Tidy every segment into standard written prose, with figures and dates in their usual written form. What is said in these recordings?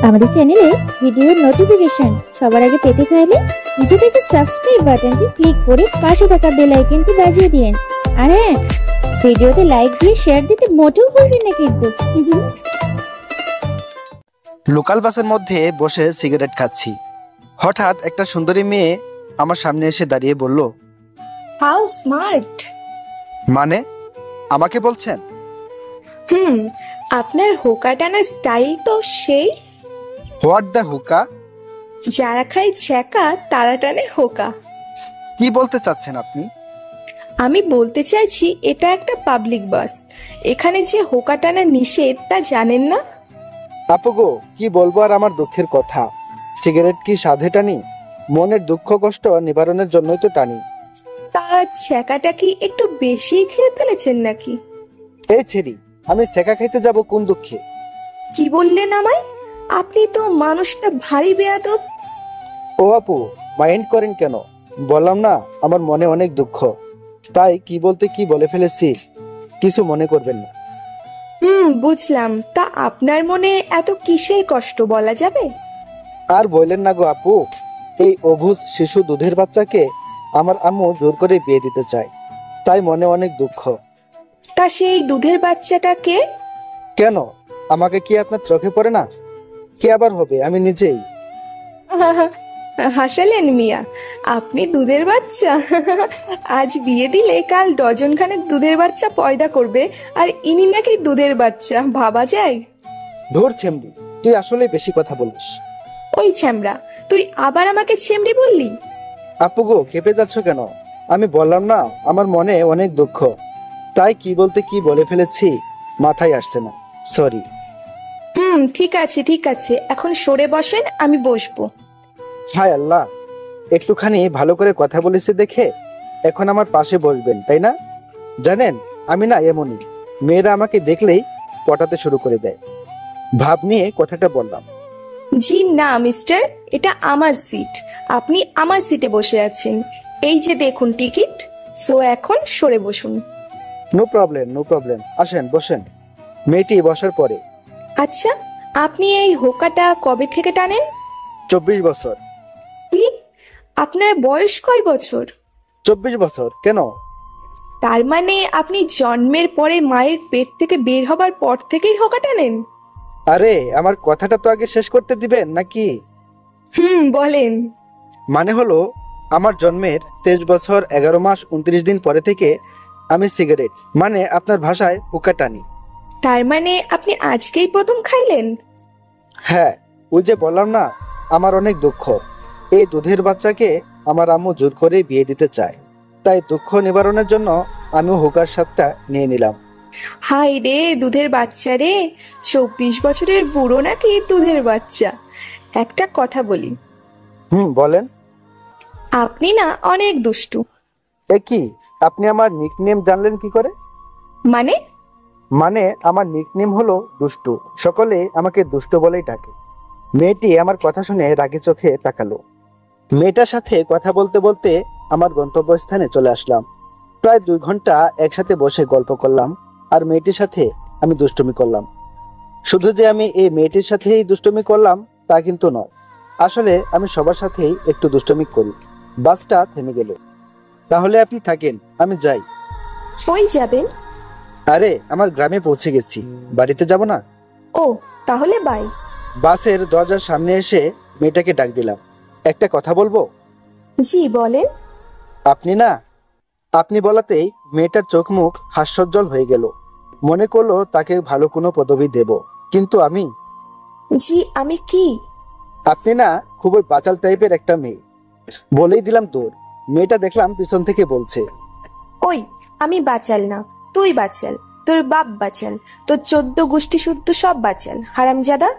আমাদের চ্যানেলে ভিডিওর নোটিফিকেশন সবার আগে পেতে চাইলে নিচে থেকে সাবস্ক্রাইব বাটনটি ক্লিক করে পাশে থাকা বেল আইকনটি বাজিয়ে দিন। আর হ্যাঁ, ভিডিওতে লাইক দিয়ে শেয়ার দিতে মোটেও ভুলবেন না কিন্তু। লোকাল বাসের মধ্যে বসে সিগারেট খাচ্ছি। হঠাৎ একটা সুন্দরী মেয়ে আমার সামনে এসে দাঁড়িয়ে বলল, হাউ স্মার্ট। মানে আমাকে বলছেন? আপনার হোকা টানার স্টাইল তো সেই। What the hookah? যারা খায় ছ্যাঁকা তারা টানে হোকা। কি বলতে চাচ্ছেন আপনি? আমি বলতে চাইছি এটা একটা পাবলিক বাস, এখানে যে হোকা টানা নিষেধ তা জানেন না? আপু গো, কি বলবো আর আমার দুঃখের কথা। সিগারেট কি সাধে টানি? মনের দুঃখ কষ্ট নিবারণের জন্যই তো টানি। তা ছ্যাঁকাটা কি একটু বেশি খেয়ে ফেলেছেন নাকি? এই ছেড়ি, আমি সেকা খাইতে যাব কোন দুঃখে? কি বললেন আমায়? আপনি তো মানুষটা ভারী বেয়াদব। ও আপু, মাইন্ড করেন কেন? বললাম না আমার মনে অনেক দুঃখ, তাই কি বলতে কি বলে ফেলেছি, কিছু মনে করবেন না। বুঝলাম। তা আপনার মনে এত কিসের কষ্ট বলা যাবে? আর বললেন না গো আপু, এই অবুঝ শিশু দুধের বাচ্চাকে আমার আম্মু জোর করে বিয়ে দিতে চায়, তাই মনে অনেক দুঃখ। তা সেই দুধের বাচ্চাটা কে? কেন, আমাকে কি আপনার চোখে পড়ে না? কে আবার হবে? আমি নিজেই। হাসালেন মিয়া, আপনি দুধের বাচ্চা? আজ বিয়ে দিলে কাল ডজন খানেক দুধের বাচ্চা পয়দা করবে, আর ইনি নাকি দুধের বাচ্চা, ভাবা যায়? ধর ছেমড়ি, তুই আসলে বেশি কথা বলিস। ওই ছ্যামড়া, তুই আবার আমাকে ছেমড়ি বললি? আপু গো, কেঁপে যাচ্ছ কেন? আমি বললাম না আমার মনে অনেক দুঃখ, তাই কি বলতে কি বলে ফেলেছি মাথায় আসছে না, সরি। ঠিক আছে ঠিক আছে, এখন সরে বসেন, আমি বসবো। হায় আল্লাহ, একটুখানি ভালো করে কথা বলেছে দেখে এখন আমার পাশে বসবেন, তাই না? জানেন, আমি না এমনই, মেয়েরা আমাকে দেখলেই পটাতে শুরু করে দেয়। ভাব নিয়ে কথাটা বললাম। জি না মিস্টার, এটা আমার সিট, আপনি আমার সিটে বসে আছেন, এই যে দেখুন টিকিট। সো এখন সরে বসুন। নো প্রবলেম, নো প্রবলেম, আসেন বসেন। মেয়েটি বসার পরে, আচ্ছা, আপনি এই হোকাটা কবে থেকে টানেন? 24 বছর। কি? আপনার বয়স কয় বছর? 24 বছর কেন? তার মানে আপনি জন্মের পরে মায়ের পেট থেকে বের হবার পর থেকেই হোকা টানেন? আরে আমার কথাটা তো আগে শেষ করতে দিবেন নাকি? বলেন। মানে হলো, আমার জন্মের 23 বছর 11 মাস 29 দিন পরে থেকে আমি সিগারেট, মানে আপনার ভাষায় হুকা টানি। তার মানে আপনি আজকেই প্রথম খাইলেন? হ্যাঁ, ওই যে বললাম না আমার অনেক দুঃখ, এই দুধের বাচ্চাকে আমার আম্মু জোর করে বিয়ে দিতে চায়, তাই দুঃখ নিবারণের জন্য আমি হুকার স্বাদটা নিয়ে নিলাম। হাই রে দুধের বাচ্চা রে, 24 বছরের বুড়ো নাকি দুধের বাচ্চা? একটা কথা বলি, বলেন। আপনি না অনেক দুষ্টু। এ কি, আপনি আমার নিকনেম জানলেন কি করে? মানে? মানে আমার নিকনেম হলো দুষ্টু, সকলে আমাকে দুষ্টু বলেই ডাকে। মেয়েটি আমার কথা শুনে রাগে চোখে তাকালো। মেয়েটার সাথে কথা বলতে বলতে আমার গন্তব্যস্থানে চলে আসলাম। প্রায় 2 ঘন্টা একসাথে বসে গল্প করলাম, আর মেয়েটির সাথে আমি দুষ্টুমি করলাম। শুধু যে আমি এই মেয়েটির সাথেই দুষ্টুমি করলাম তা কিন্তু নয়, আসলে আমি সবার সাথেই একটু দুষ্টুমি করি। বাসটা থেমে গেল। তাহলে আপনি থাকেন, আমি যাই। কই যাবেন? আরে আমার গ্রামে পৌঁছে গেছি, বাড়িতে যাব না। ও, তাহলে বাই। বাসের দরজার সামনে এসে মেয়েটাকে ডাক দিলাম, একটা কথা বলবো? জি বলেন। আপনি বলাতেই মেয়েটার চোখ মুখ হাস্যোজ্জ্বল হয়ে গেল। মনে করলো তাকে ভালো কোনো পদবি দেব, কিন্তু আমি। জি, আমি কি? আপনি না খুবই বাচাল টাইপের একটা মেয়ে, বলেই দিলাম তোর। মেয়েটা দেখলাম পিছন থেকে বলছে, ওই, আমি বাচাল না, তুই বাচাল, তোর বাপ বাচাল, তোর 14 গোষ্ঠী শুদ্ধ সব বাচাল, হারামজাদা।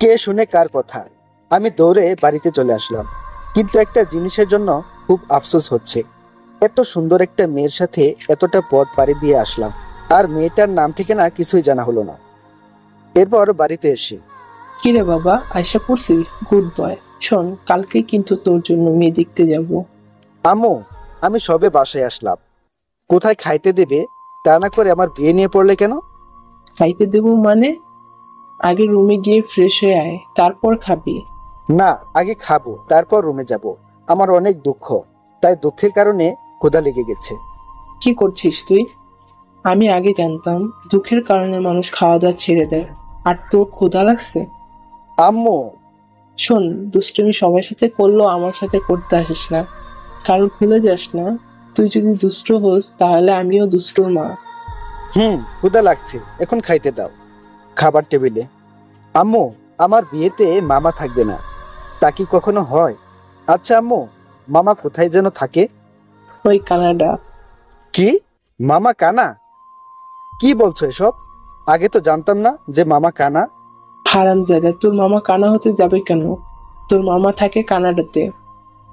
কে শুনে কার কথা? আমি দৌড়ে বাড়িতে চলে আসলাম, কিন্তু একটা জিনিসের জন্য খুব আফসোস হচ্ছে। এত সুন্দর একটা মেয়ের সাথে এতটা পথ পাড়ি দিয়ে আসলাম, আর মেয়েটার নাম ঠিকানা কিছুই জানা হলো না। এরপর বাড়িতে এসে, কিরে বাবা, আয়সা পড়ছি? Good boy. শোন, কালকে কিন্তু তোর জন্য মেয়ে দেখতে যাব। আম্মু, আমি সবে বাসায় আসলাম, কোথায় খাইতে দেবে? তা না করে আমার বিয়ে নিয়ে পড়লে কেন? খাইতে দেবো মানে? আগে রুমে গিয়ে ফ্রেশ হয়ে আয়, তারপর খাবি। না, আগে খাবো তারপর রুমে যাব। আমার অনেক দুঃখ, তাই দুঃখের কারণে ক্ষুধা লেগে গেছে। কি করছিস তুই? আমি আগে জানতাম দুঃখের কারণে মানুষ খাওয়া দাওয়া ছেড়ে দেয়, আর তোর ক্ষুধা লাগছে। আম্মু, শোন, দুষ্টুমি সবার সাথে করলেও আমার সাথে করতে আসিস না, কারণ ভুলে যাস না, তুই যদি দুষ্ট হোস তাহলে আমিও দুষ্টুর মা। ক্ষুধা লাগছে, এখন খাইতে দাও। খাবার টেবিলে। আম্মু, আমার বিয়েতে মামা থাকবে না, তা কি কখনো হয়? আচ্ছা আম্মু, মামা কোথায় যেন থাকে? ওই কানাডা। কি? মামা কানা? কি বলছো এসব? আগে তো জানতাম না যে মামা কানা। হারামজাদা, তোর মামা কানা হতে যাবে কেন? তোর মামা থাকে কানাডাতে।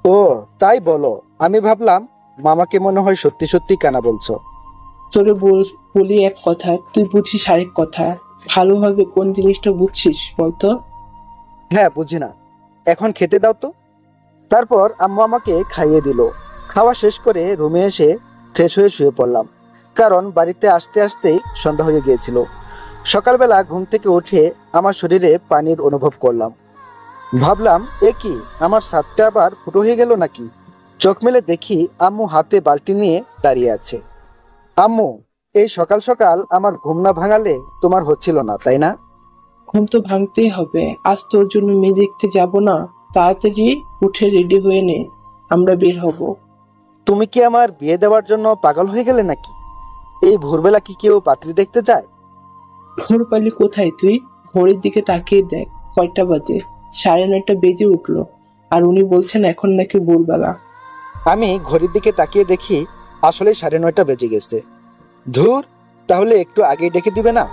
ও, তাই বলো। আমি ভাবলাম মামাকে মনে হয় সত্যি সত্যি কানা বলছো। তোরে বলি এক কথা, তুই বুঝিস আরেক কথা। ভালোভাবে কোন জিনিসটা বুঝছিস বলতো? হ্যাঁ, বুঝি না। এখন খেতে দাও তো। তারপর আম্মু আমাকে খাইয়ে দিল। খাওয়া শেষ করে রুমে এসে ফ্রেশ হয়ে শুয়ে পড়লাম, কারণ বাড়িতে আসতে আসতেই সন্ধ্যা হয়ে গিয়েছিল। সকালবেলা ঘুম থেকে উঠে আমার শরীরে পানির অনুভব করলাম। ভাবলাম, এ কি, আমার ছাদটা আবার ফুটো হয়ে গেল নাকি? চোখ মেলে দেখি আম্মু হাতে বালতি নিয়ে দাঁড়িয়ে আছে। আম্মু, এই সকাল সকাল আমার ঘুম না ভাঙালে তোমার হচ্ছিল না, তাই না? ঘুম তো ভাঙতেই হবে, আজ তোর জন্য মেয়ে দেখতে যাব না? তাড়াতাড়ি উঠে রেডি হয়ে নে, আমরা বের হব। তুমি কি আমার বিয়ে দেওয়ার জন্য পাগল হয়ে গেলে নাকি? এই ভোরবেলা কি কেউ পাত্রী দেখতে যায়? ভোর পালি কোথায় তুই? ঘড়ির দিকে তাকিয়ে দেখ, কয়টা বাজে? 9:30 বেজে উঠলো, আর উনি বলছেন এখন নাকি ভোরবেলা। আমি ঘড়ির দিকে তাকিয়ে দেখি আসলে 9:30 বেজে গেছে। ধুর, তাহলে একটু আগেই ডেকে দিবে না?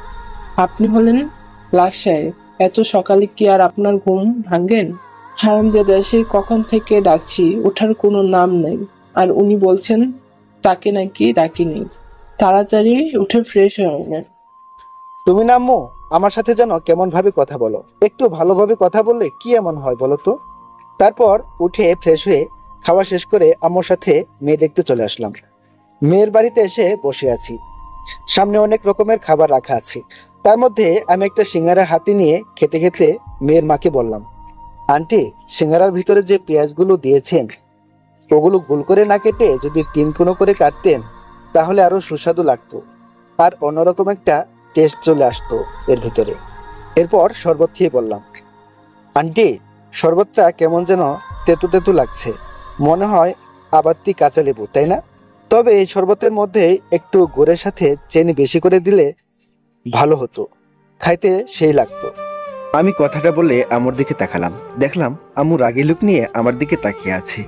আপনি হলেন লাশ সাহেব, এত সকালে কি আর আপনার ঘুম ভাঙেন? হারামজাদা, সেই কখন থেকে ডাকছি, ওঠার কোনো নাম নেই, আর উনি বলছেন তাকে নাকি ডাকিনি। তাড়াতাড়ি উঠে ফ্রেশ হয়ে নেন। তুমি না আম্মু, আমার সাথে যেন কেমন ভাবে কথা বলো। একটু ভালোভাবে কথা বললে কি এমন হয় বলো তো? তারপর উঠে ফ্রেশ হয়ে খাওয়া শেষ করে আম্মুর সাথে মেয়ে দেখতে চলে আসলাম। মেয়ের বাড়িতে এসে বসে আছি। সামনে অনেক রকমের খাবার রাখা আছে। তার মধ্যে আমি একটা সিঙ্গারা হাতে নিয়ে খেতে খেতে মেয়ের মাকে বললাম, আন্টি, সিঙ্গারার ভিতরে যে পেঁয়াজগুলো দিয়েছেন, ওগুলো গোল করে না কেটে যদি 3 কোণ করে কাটতেন তাহলে আরো সুস্বাদু লাগতো, আর অন্যরকম একটা টেস্ট চলে আসতো এর ভিতরে। এরপর শরবত খেয়ে বললাম, আন্টি, শরবতটা কেমন যেন তেতু তেতু লাগছে, মনে হয় আবাত্তি কাঁচা লেবু, তাই না? তবে এই শরবতের মধ্যে একটু গুড়ের সাথে চিনি বেশি করে দিলে ভালো হতো, খাইতে সেই লাগতো। আমি কথাটা বলে আম্মুর দিকে তাকালাম। দেখলাম আম্মু রাগী লুক নিয়ে আমার দিকে তাকিয়ে আছে,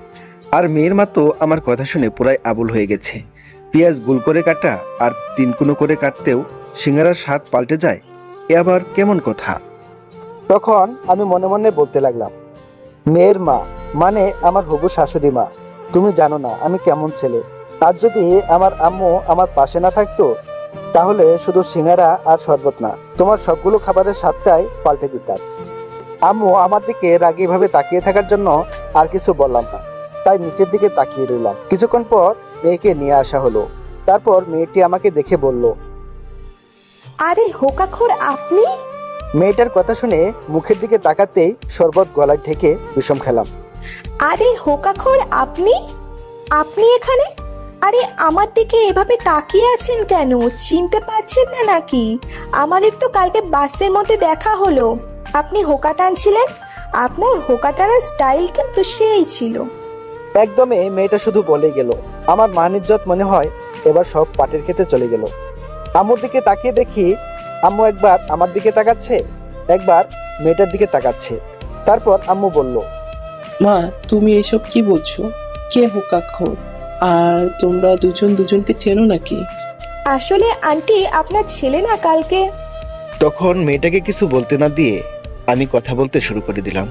আর মেয়ের মা তো আমার কথা শুনে পুরাই আবুল হয়ে গেছে। পেঁয়াজ গোল করে কাটা আর 3 কোণ করে কাটতেও সিঙ্গারার স্বাদ পাল্টে যায়, এ আবার কেমন কথা? তখন আমি মনে মনে বলতে লাগলাম, মেয়ের মা মানে আমার হবু শাশুড়ি মা, তুমি জানো না আমি কেমন ছেলে। আর যদি আমার আম্মু আমার পাশে না থাকতো তাহলে শুধু সিঙ্গারা আর শরবত না, তোমার সবগুলো খাবারের স্বাদটাই পাল্টে দিতাম। আম্মু আমার দিকে রাগী ভাবে তাকিয়ে থাকার জন্য আর কিছু বললাম না, তাই নিচের দিকে তাকিয়ে রইলাম। কিছুক্ষণ পর মেয়েকে নিয়ে আসা হলো। তারপর মেয়েটি আমাকে দেখে বলল, আরে হোকাখোর আপনি! মেয়েটার কথা শুনে মুখের দিকে তাকাতেই শরবত গলায় ঢেকে বিষম খেলাম। আরে হোকাখোর আপনি! আপনি এখানে? আরে আমার দিকে এভাবে তাকিয়ে আছেন কেন? চিনতে পারছেন না নাকি? আমাদের তো কালকে বাসের মধ্যে দেখা হলো, আপনি হোকা টানছিলেন। আপনার হোকা টানার স্টাইল কিন্তু সেই ছিল। একদমই মেয়েটা শুধু বলে গেল। আমার মান ইজ্জত মনে হয় এবার সব পাটের খেতে চলে গেল। আম্মুর দিকে তাকিয়ে দেখি আম্মু একবার আমার দিকে তাকাচ্ছে, একবার মেয়েটার দিকে তাকাচ্ছে। তারপর আম্মু বলল, মা, তুমি এসব কি বলছো? কে হোকাখোর? আর তোমরা দুজন দুজনকে চেনো নাকি? আসলে আন্টি, আপনার ছেলে না কালকে। তখন মেয়েটাকে কিছু বলতে না দিয়ে আমি কথা বলতে শুরু করে দিলাম।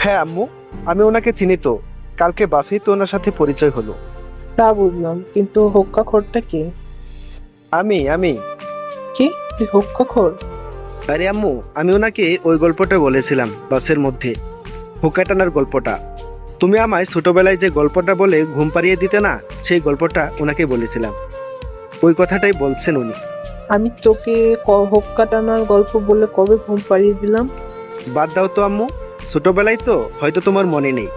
হ্যাঁ আম্মু, আমি ওনাকে চিনি তো, কালকে বাসেই তো ওনার সাথে পরিচয় হলো। তা বুঝলাম, কিন্তু হোক্কাখোরটা কে? আমি কি, তুই হোক্কাখোর? আরে আম্মু, আমি ওনাকে ওই গল্পটা বলেছিলাম বাসের মধ্যে, হুক্কা টানার গল্পটা। তুমি আমায় ছোটবেলায় যে গল্পটা বলে ঘুম পাড়িয়ে দিতে না, সেই গল্পটা ওনাকে বলেছিলাম। ওই কথাটাই বলছেন উনি। আমি তোকে হোক্কা টানার গল্প বলে কবে ঘুম পাড়িয়ে দিলাম? বাদ দাও তো আম্মু, ছোটবেলায় তো, হয়তো তোমার মনে নেই।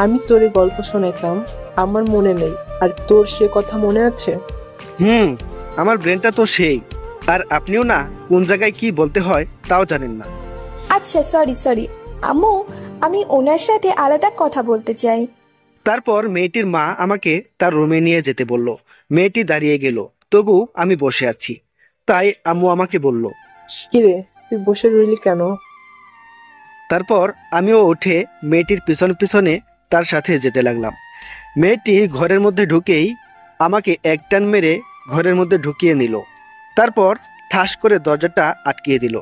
আমি তোরে গল্প শোনাইতাম, আমার মনে নেই, আর তোর সে কথা মনে আছে? আমার ব্রেনটা তো সেই। আর আপনিও না কোন জায়গায় কি বলতে হয় তাও জানেন না। আচ্ছা সরি আম্মু, আমি ওনার সাথে আলাদা কথা বলতে চাই। তারপর মেয়েটির মা আমাকে তার রুমে নিয়ে যেতে বলল। মেয়েটি দাঁড়িয়ে গেল, তবু আমি বসে আছি। তাই আম্মু আমাকে বলল। কিরে, তুই বসে রইলি কেন? তারপর আমিও উঠে মেয়েটির পিছনে পিছনে তার সাথে যেতে লাগলাম। মেয়েটি ঘরের মধ্যে ঢুকেই আমাকে এক টান মেরে ঘরের মধ্যে ঢুকিয়ে নিল। তারপর ঠাস করে দরজাটা আটকিয়ে দিল।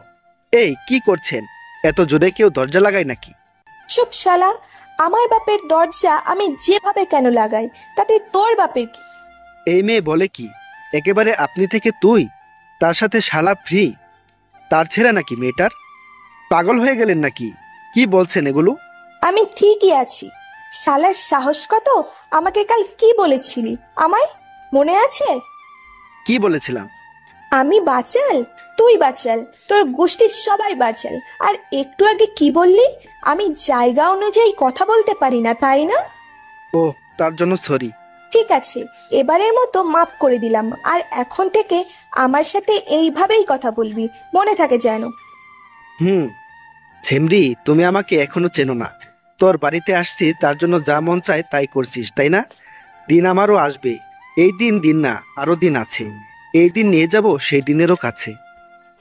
এই কি করছেন? এত জোরে কেউ দরজা লাগায় নাকি? চুপ শালা, আমার বাপের দরজা আমি যেভাবে কেন লাগাই, তাতে তোর বাপের কি? এই মেয়ে বলে কি? একেবারে আপনি থেকে তুই, তার সাথে শালা ফ্রি। তার ছেড়া নাকি মেয়েটার? পাগল হয়ে গেলেন নাকি? কি বলছেন এগুলো? আমি ঠিকই আছি। শালার সাহস কত! আমাকে কাল কি বলেছিলি আমায়, মনে আছে? কি বলেছিলাম? আমি বাচাল, তুই বাচাল, তোর গোষ্ঠীর সবাই বাচাল। আর একটু আগে কি বললি? আমি জায়গা অনুযায়ী কথা বলতে পারি না, তাই না? ও, তার জন্য সরি। ঠিক আছে, এবারের মতো মাফ করে দিলাম। আর এখন থেকে আমার সাথে এইভাবেই কথা বলবি, মনে থাকে যেন। ছেমরি, তুমি আমাকে এখনো চেনো না। তোর বাড়িতে আসছি তার জন্য যা মন চায় তাই করছিস, তাই না? দিন আমারও আসবে। এই দিন না, আরো দিন আছে। এই দিন নিয়ে যাব সেই দিনেরও কাছে।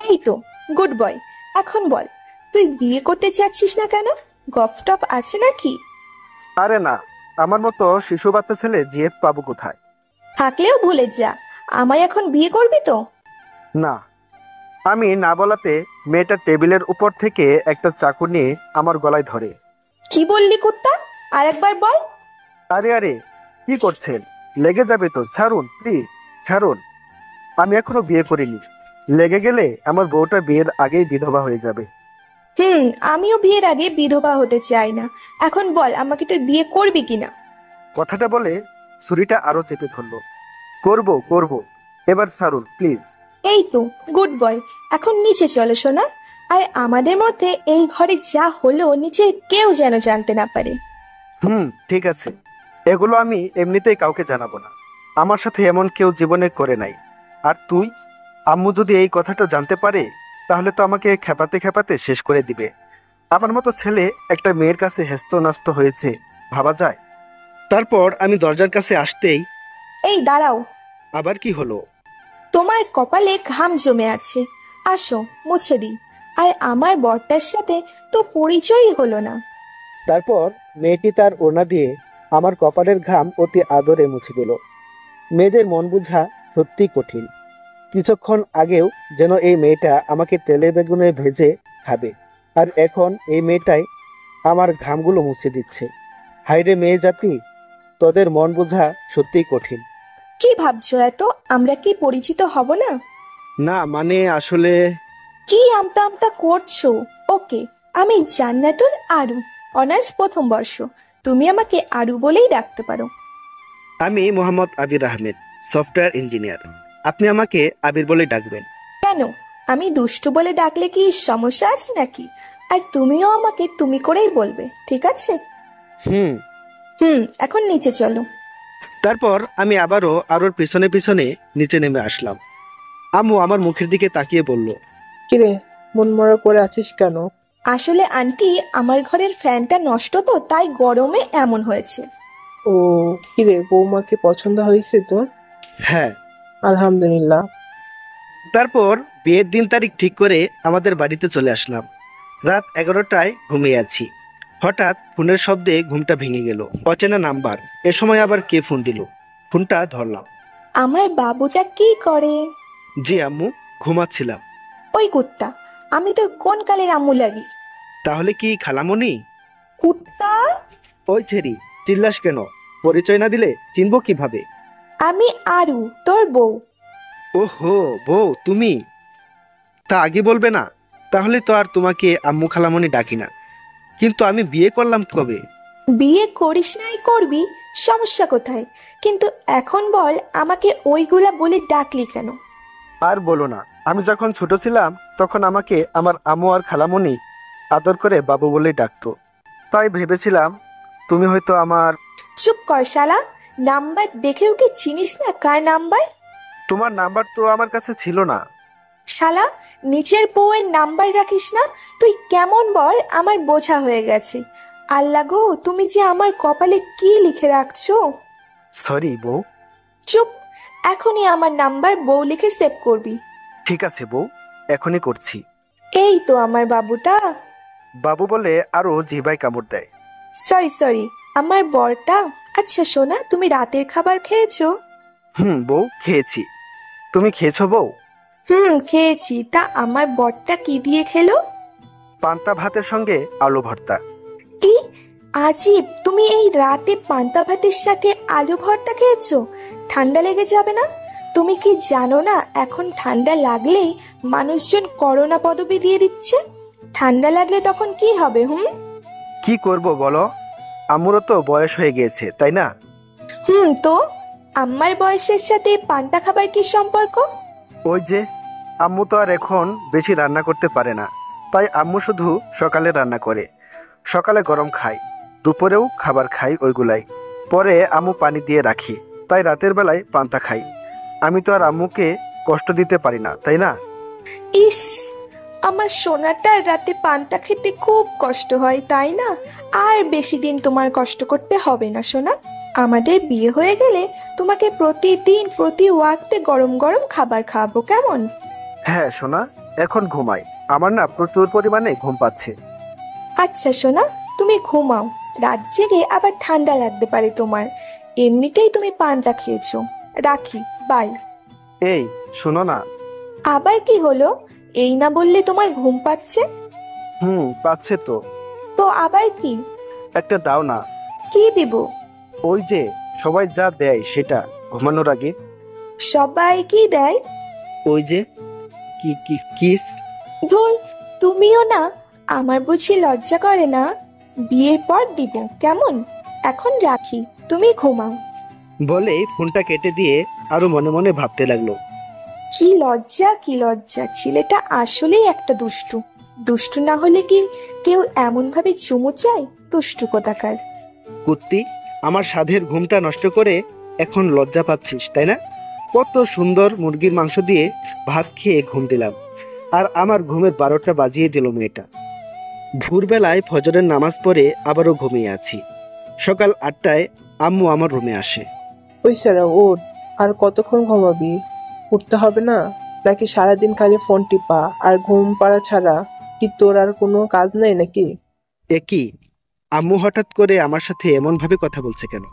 এই তো গুড বয়। এখন বল, তুই বিয়ে করতে চাচ্ছিস না কেন? গফটপ আছে নাকি? আরে না, আমার মতো শিশু বাচ্চা ছেলে জিএফ পাবো কোথায়? থাকলেও ভুলে যা, আমায় এখন বিয়ে করবি তো? না। আমি না বলাতে মেয়েটা টেবিলের উপর থেকে একটা চাকু নিয়ে আমার গলায় ধরে। কি বললি কুত্তা? আর একবার বল। আরে আরে, কি করছেন? লেগে যাবে তো, ছাড়ুন প্লিজ, ছাড়ুন। আমি এখনো বিয়ে করিনি। লেগে গেলে আমার বউটা বিয়ের আগেই বিধবা হয়ে যাবে। আমিও বিয়ের আগে বিধবা হতে চাই না। এখন বল, আমাকে তুই বিয়ে করবি কিনা? কথাটা বলে ছুরিটা আরো চেপে ধরলো। করব। এবার ছাড়ুন প্লিজ। এই তো গুড বয়। এখন নিচে চলো সোনা। আর আমাদের মধ্যে এই ঘরে যা হলো নিচে কেউ যেন জানতে না পারে। ঠিক আছে। এগুলো আমি এমনিতেই কাউকে জানাবো না। আমার সাথে এমন কেউ জীবনে করে নাই। আর তুই, আম্মু যদি এই কথাটা জানতে পারে, তাহলে তো আমাকে খেপাতে খেপাতে শেষ করে দিবে। আমার মতো ছেলে একটা মেয়ের কাছে হেস্ত নাস্ত হয়েছে, ভাবা যায়? তারপর আমি দরজার কাছে আসতেই। এই দাঁড়াও। আবার কি হলো? তোমার কপালে ঘাম জমে আছে, আসো মুছে দিই। আর আমার বরটার সাথে তো পরিচয়ই হলো না। তারপর মেয়েটি তার ওড়না দিয়ে আমার কপালের ঘাম অতি আদরে মুছে দিল। মেয়েদের মন বোঝা সত্যি কঠিন। কিছুক্ষণ আগেও যেন এই মেয়েটা আমাকে তেলে বেগুনে ভেজে খাবে, আর এখন এই মেয়েটাই আমার ঘামগুলো মুছে দিচ্ছে। হায়রে মেয়ে জাতি, তোদের মন বোঝা সত্যিই কঠিন। কি ভাবছো এত? আমরা কি পরিচিত হব না? না মানে আসলে। কি আমতা আমতা করছো? ওকে, আমি জান্নাতুল আরু, অনার্স প্রথম বর্ষ। তুমি আমাকে আরু বলেই ডাকতে পারো। আমি মোহাম্মদ আবির আহমেদ, সফটওয়্যার ইঞ্জিনিয়ার। আপনি আমাকে আবির বলে ডাকবেন। কেন, আমি দুষ্টু বলে ডাকলে কি সমস্যা আছে নাকি? আর তুমিও আমাকে তুমি করেই বলবে, ঠিক আছে? হুম। এখন নিচে চলো। তারপর আমি আবারও আরোর পিছনে পিছনে নিচে নেমে আসলাম। আম্মু আমার মুখের দিকে তাকিয়ে বলল। কিরে, মন মরা করে আছিস কেন? আসলে আন্টি, আমার ঘরের ফ্যানটা নষ্ট তো, তাই গরমে এমন হয়েছে। ও, কিরে, বৌমাকে পছন্দ হয়েছে তোর? হ্যাঁ। আলহামদুলিল্লাহ। তারপর বিয়ের দিন তারিখ ঠিক করে আমাদের বাড়িতে চলে আসলাম। রাত 11টায় ঘুমিয়ে আছি। হঠাৎ ফোনের শব্দে ঘুমটা ভেঙে গেল। অচেনা নাম্বার। এ সময় আবার কে ফোন দিল? ফোনটা ধরলাম। আমার বাবুটা কি করে? জি আম্মু, ঘুমাচ্ছিলাম। ওই কুত্তা, আমি তোর কোন কালের আম্মু লাগি? তাহলে কি খালামণি? কুত্তা! ওই ছেড়ি, চিল্লাস কেন? পরিচয় না দিলে চিনবো কিভাবে? আমি আরু, তোর বউ। ওহো, বউ তুমি? তা আগে বলবে না? তাহলে তো আর তোমাকে আম্মু খালামণি ডাকি না। কিন্তু আমি বিয়ে করলাম কবে? বিয়ে করিস নাই করবি, সমস্যা কোথায়? কিন্তু এখন বল, আমাকে ওইগুলা বলে ডাকলি কেন? আর বলো না, আমি যখন ছোট ছিলাম তখন আমাকে আমার আম্মু আর খালামণি আদর করে বাবু বলেই ডাকতো। তাই ভেবেছিলাম তুমি হয়তো আমার। চুপ কর শালা, নাম্বার দেখেও কি চিনিস না কার নাম্বার? তোমার নাম্বার তো আমার কাছে ছিল না। শালা, নিচের বউয়ের নাম্বার রাখিস না? তুই কেমন বল, আমার বোঝা হয়ে গেছে। আল্লাহ গো, তুমি যে আমার কপালে কি লিখে রাখছো। সরি বউ। চুপ, এখনই আমার নাম্বার বউ লিখে সেভ করবি। ঠিক আছে বউ, এখনই করছি। এই তো আমার বাবুটা। বাবু বলে আরো জিভায় কামড় দেয়। সরি সরি, আমার বরটা। আচ্ছা সোনা, তুমি রাতের খাবার খেয়েছো? বউ খেয়েছি। তুমি খেয়েছো বউ? খেয়েছি। তা আমার বরটা কি দিয়ে খেলো? পান্তা ভাতের সঙ্গে আলু ভর্তা। কি আজীব, তুমি এই রাতে পান্তা ভাতের সাথে আলু ভর্তা খেয়েছো? ঠান্ডা লেগে যাবে না? তুমি কি জানো না এখন ঠান্ডা লাগলেই মানুষজন করোনা পদবি দিয়ে দিচ্ছে? ঠান্ডা লাগলে তখন কি হবে? কি করব বলো, আম্মুরও তো বয়স হয়ে গিয়েছে, তাই না? তো আমার বয়সের সাথে পান্তা খাবার কি সম্পর্ক? ওই যে, আম্মু তো আর এখন বেশি রান্না করতে পারে না, তাই আম্মু শুধু সকালে রান্না করে। সকালে গরম খাই, দুপুরেও খাবার খাই ওইগুলাই। পরে আম্মু পানি দিয়ে রাখি, তাই রাতের বেলায় পান্তা খাই। আমি তো আর আম্মুকে কষ্ট দিতে পারি না, তাই না? ইস, আমার সোনাটার রাতে পান্তা খেতে খুব কষ্ট হয়, তাই না? আর বেশি দিন তোমার কষ্ট করতে হবে না সোনা। আমাদের বিয়ে হয়ে গেলে তোমাকে প্রতিদিন প্রতি ওয়াক্তে গরম গরম খাবার খাওয়াবো, কেমন? হ্যাঁ সোনা, এখন ঘুমাই, আমার না প্রচুর পরিমাণে ঘুম পাচ্ছে। আচ্ছা সোনা, তুমি ঘুমাও। রাত জেগে আবার ঠান্ডা লাগতে পারে তোমার। এমনিতেই তুমি পান্তা খেয়েছো। রাখি, বাই। এই শোনো না। আবার কি হলো? এই না বললে তোমার ঘুম পাচ্ছে? পাচ্ছে তো। তো আবার কি? একটা দাও না। কি দিব? ওই যে সবাই যা দেয় সেটা, ঘুমানোর আগে। সবাই কি দেয়? ওই যে কিস। ধুর, তুমিও না। আমার বুঝি লজ্জা করে না? বিয়ের পর দিব, কেমন? এখন রাখি, তুমি ঘুমাও। বলে ফোনটা কেটে দিয়ে আরো মনে মনে ভাবতে লাগলো। কি লজ্জা, কি লজ্জা! ছেলেটা আসলেই একটা দুষ্টু। দুষ্টু না হলে কি কেউ এমন ভাবে চুমু চায়? দুষ্টু কোথাকার। কুত্তি, আমার সাধের ঘুমটা নষ্ট করে এখন লজ্জা পাচ্ছিস, তাই না? কত সুন্দর মুরগির মাংস দিয়ে ভাত খেয়ে ঘুম দিলাম, আর আমার ঘুমের 12টা বাজিয়ে দিল মেয়েটা। ভোরবেলায় ফজরের নামাজ পড়ে আবারও ঘুমিয়ে আছি। সকাল 8টায় আম্মু আমার রুমে আসে। ওই সারা ওঠ, আর কতক্ষণ ঘুমাবি? উঠতে হবে না? নাকি সারাদিন খালি ফোন টিপা আর ঘুম পাড়া ছাড়া কি তোর আর কোনো কাজ নেই নাকি? একই, আম্মু হঠাৎ করে আমার সাথে এমন ভাবে কথা বলছে কেন?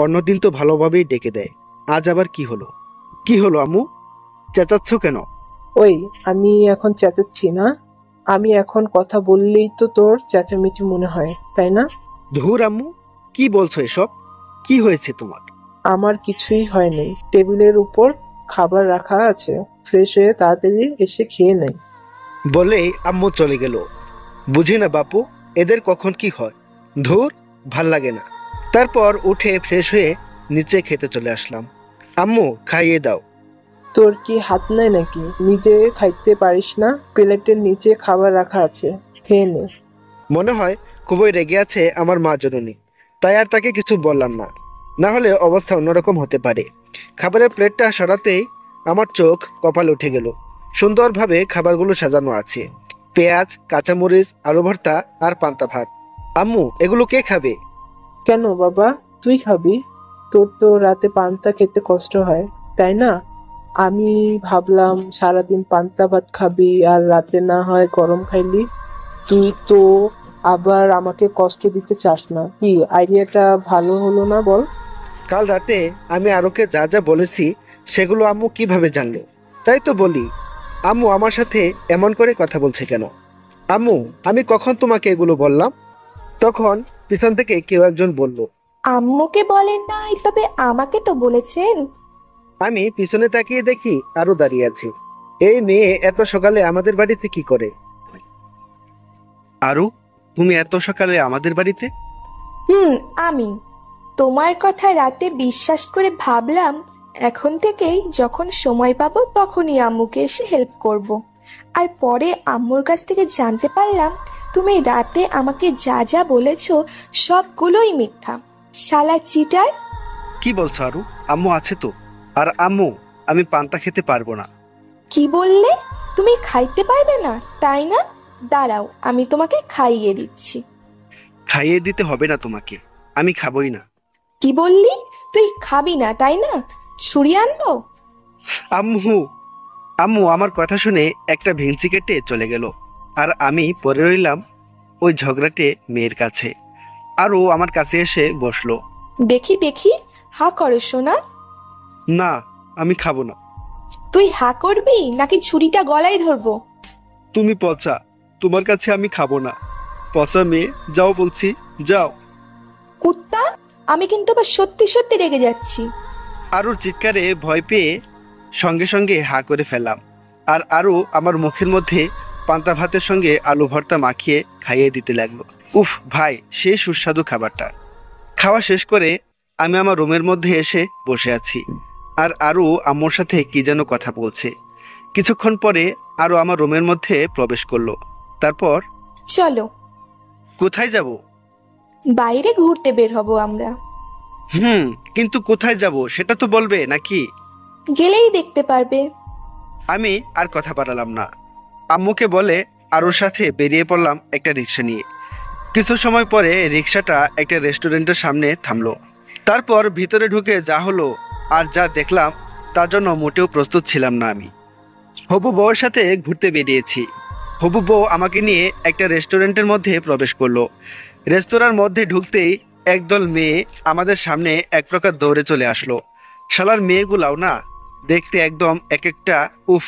অন্যদিন তো ভালোভাবেই ডেকে দেয়, আজ আবার কি হলো? কি হলো আম্মু, চেঁচাচ্ছ কেন? ওই, আমি এখন চেঁচাচ্ছি না? আমি এখন কথা বললেই তো তোর চেঁচামেচি মনে হয়, তাই না? ধুর আম্মু, কি বলছো এসব? কি হয়েছে তোমার? আমার কিছুই হয়নি। টেবিলের উপর খাবার রাখা আছে, ফ্রেশ হয়ে তাড়াতাড়ি এসে খেয়ে নেই। বলেই আম্মু চলে গেল। বুঝি না বাপু, এদের কখন কি হয়। ধুর, ভাল লাগে না। তারপর উঠে ফ্রেশ হয়ে নিচে খেতে চলে আসলাম। আম্মু খাইয়ে দাও। তোর কি হাত নাই নাকি? নিজে খাইতে পারিস না? প্লেটের নিচে খাবার রাখা আছে, খেয়ে নে। মনে হয় খুবই রেগে আছে আমার মা জননী, তাই আর তাকে কিছু বললাম না, না হলে অবস্থা অন্যরকম হতে পারে। খাবারের প্লেটটা সরাতেই আমার চোখ কপালে উঠে গেল। সুন্দরভাবে খাবারগুলো সাজানো আছে, পেঁয়াজ, কাঁচামরিচ, আলু ভর্তা আর পান্তা ভাত। আম্মু, এগুলো কে খাবে? কেন বাবা, তুই খাবি? তোর তো রাতে পান্তা খেতে কষ্ট হয়, তাই না? আমি ভাবলাম সারাদিন পান্তা ভাত খাবি আর রাতে না হয় গরম খাইলি। তুই তো আবার আমাকে কষ্ট দিতে চাস না। কি আইডিয়াটা ভালো হলো না বল? কাল রাতে আমি আরোকে যা যা বলেছি সেগুলো আম্মু কিভাবে জানলো? তাই তো বলি, আম্মু আমার সাথে এমন করে কথা বলছে কেন? আম্মু, আমি কখন তোমাকে এগুলো বললাম? তখন পিছন থেকে কেউ একজন বলল। আম্মুকে বলেন নাই, তবে আমাকে তো বলেছেন। আমি পিছনে তাকিয়ে দেখি আরো দাঁড়িয়ে আছে। এই মেয়ে এত সকালে আমাদের বাড়িতে কি করে? আরু, তুমি এত সকালে আমাদের বাড়িতে? আমি তোমার কথা রাতে বিশ্বাস করে ভাবলাম এখন থেকেই যখন সময় পাবো তখনই আম্মুকে এসে হেল্প করব। আর পরে আম্মুর কাছ থেকে জানতে পারলাম তুমি রাতে আমাকে যা যা বলেছো সবগুলোই মিথ্যা। শালা চিটার। কি বলছো আরু? আম্মু আছে তো। আর আম্মু, আমি পান্তা খেতে পারবো না। কি বললে? তুমি খাইতে পারবে না তাই না? দাঁড়াও, আমি তোমাকে খাইয়ে দিচ্ছি। খাইয়ে দিতে হবে না তোমাকে, আমি খাবোই না। কি বললি? তুই খাবি না তাই না? ছুরি আনবো? আম্মু, আম্মু আমার কথা শুনে একটা ভেঙচি কেটে চলে গেল। আর আমি পরে রইলাম ওই ঝগড়াটে মেয়ের কাছে। আর ও আমার কাছে এসে বসলো। দেখি দেখি, হা করো সোনা। না, আমি খাবো না। তুই হা করবি নাকি ছুরিটা গলায় ধরবো? তুমি পচা, তোমার কাছে আমি খাবো না। পচা মেয়ে, যাও বলছি, যাও। কুত্তা, আমি কিন্তু আবার সত্যি সত্যি রেগে যাচ্ছি। আরুর চিৎকারে ভয় পেয়ে সঙ্গে সঙ্গে হা করে ফেললাম। আর আরু আমার মুখের মধ্যে পান্তা ভাতের সঙ্গে আলু ভর্তা মাখিয়ে খাইয়ে দিতে লাগলো। উফ ভাই, সেই সুস্বাদু খাবারটা। খাওয়া শেষ করে আমি আমার রুমের মধ্যে এসে বসে আছি। আর আরু আম্মুর সাথে কি যেন কথা বলছে। কিছুক্ষণ পরে আরু আমার রুমের মধ্যে প্রবেশ করলো। তারপর, চলো। কোথায় যাব? বাইরে ঘুরতে বের হব আমরা। কিন্তু কোথায় যাব সেটা তো বলবে নাকি? গেলেই দেখতে পারবে। আমি আর কথা বাড়ালাম না। আম্মুকে বলে আরুর সাথে বেরিয়ে পড়লাম একটা রিক্সা নিয়ে। কিছু সময় পরে রিক্সাটা একটা রেস্টুরেন্টের সামনে থামলো। তারপর ভিতরে ঢুকে যা হলো আর যা দেখলাম তার জন্য মোটেও প্রস্তুত ছিলাম না আমি। হবু বউয়ের সাথে ঘুরতে বেরিয়েছি। হবু বউ আমাকে নিয়ে একটা রেস্টুরেন্টের মধ্যে প্রবেশ করলো। রেস্তোরাঁর মধ্যে ঢুকতেই একদল মেয়ে আমাদের সামনে এক প্রকার দৌড়ে চলে আসলো। শালার মেয়েগুলাও না দেখতে একদম এক একটা উফ।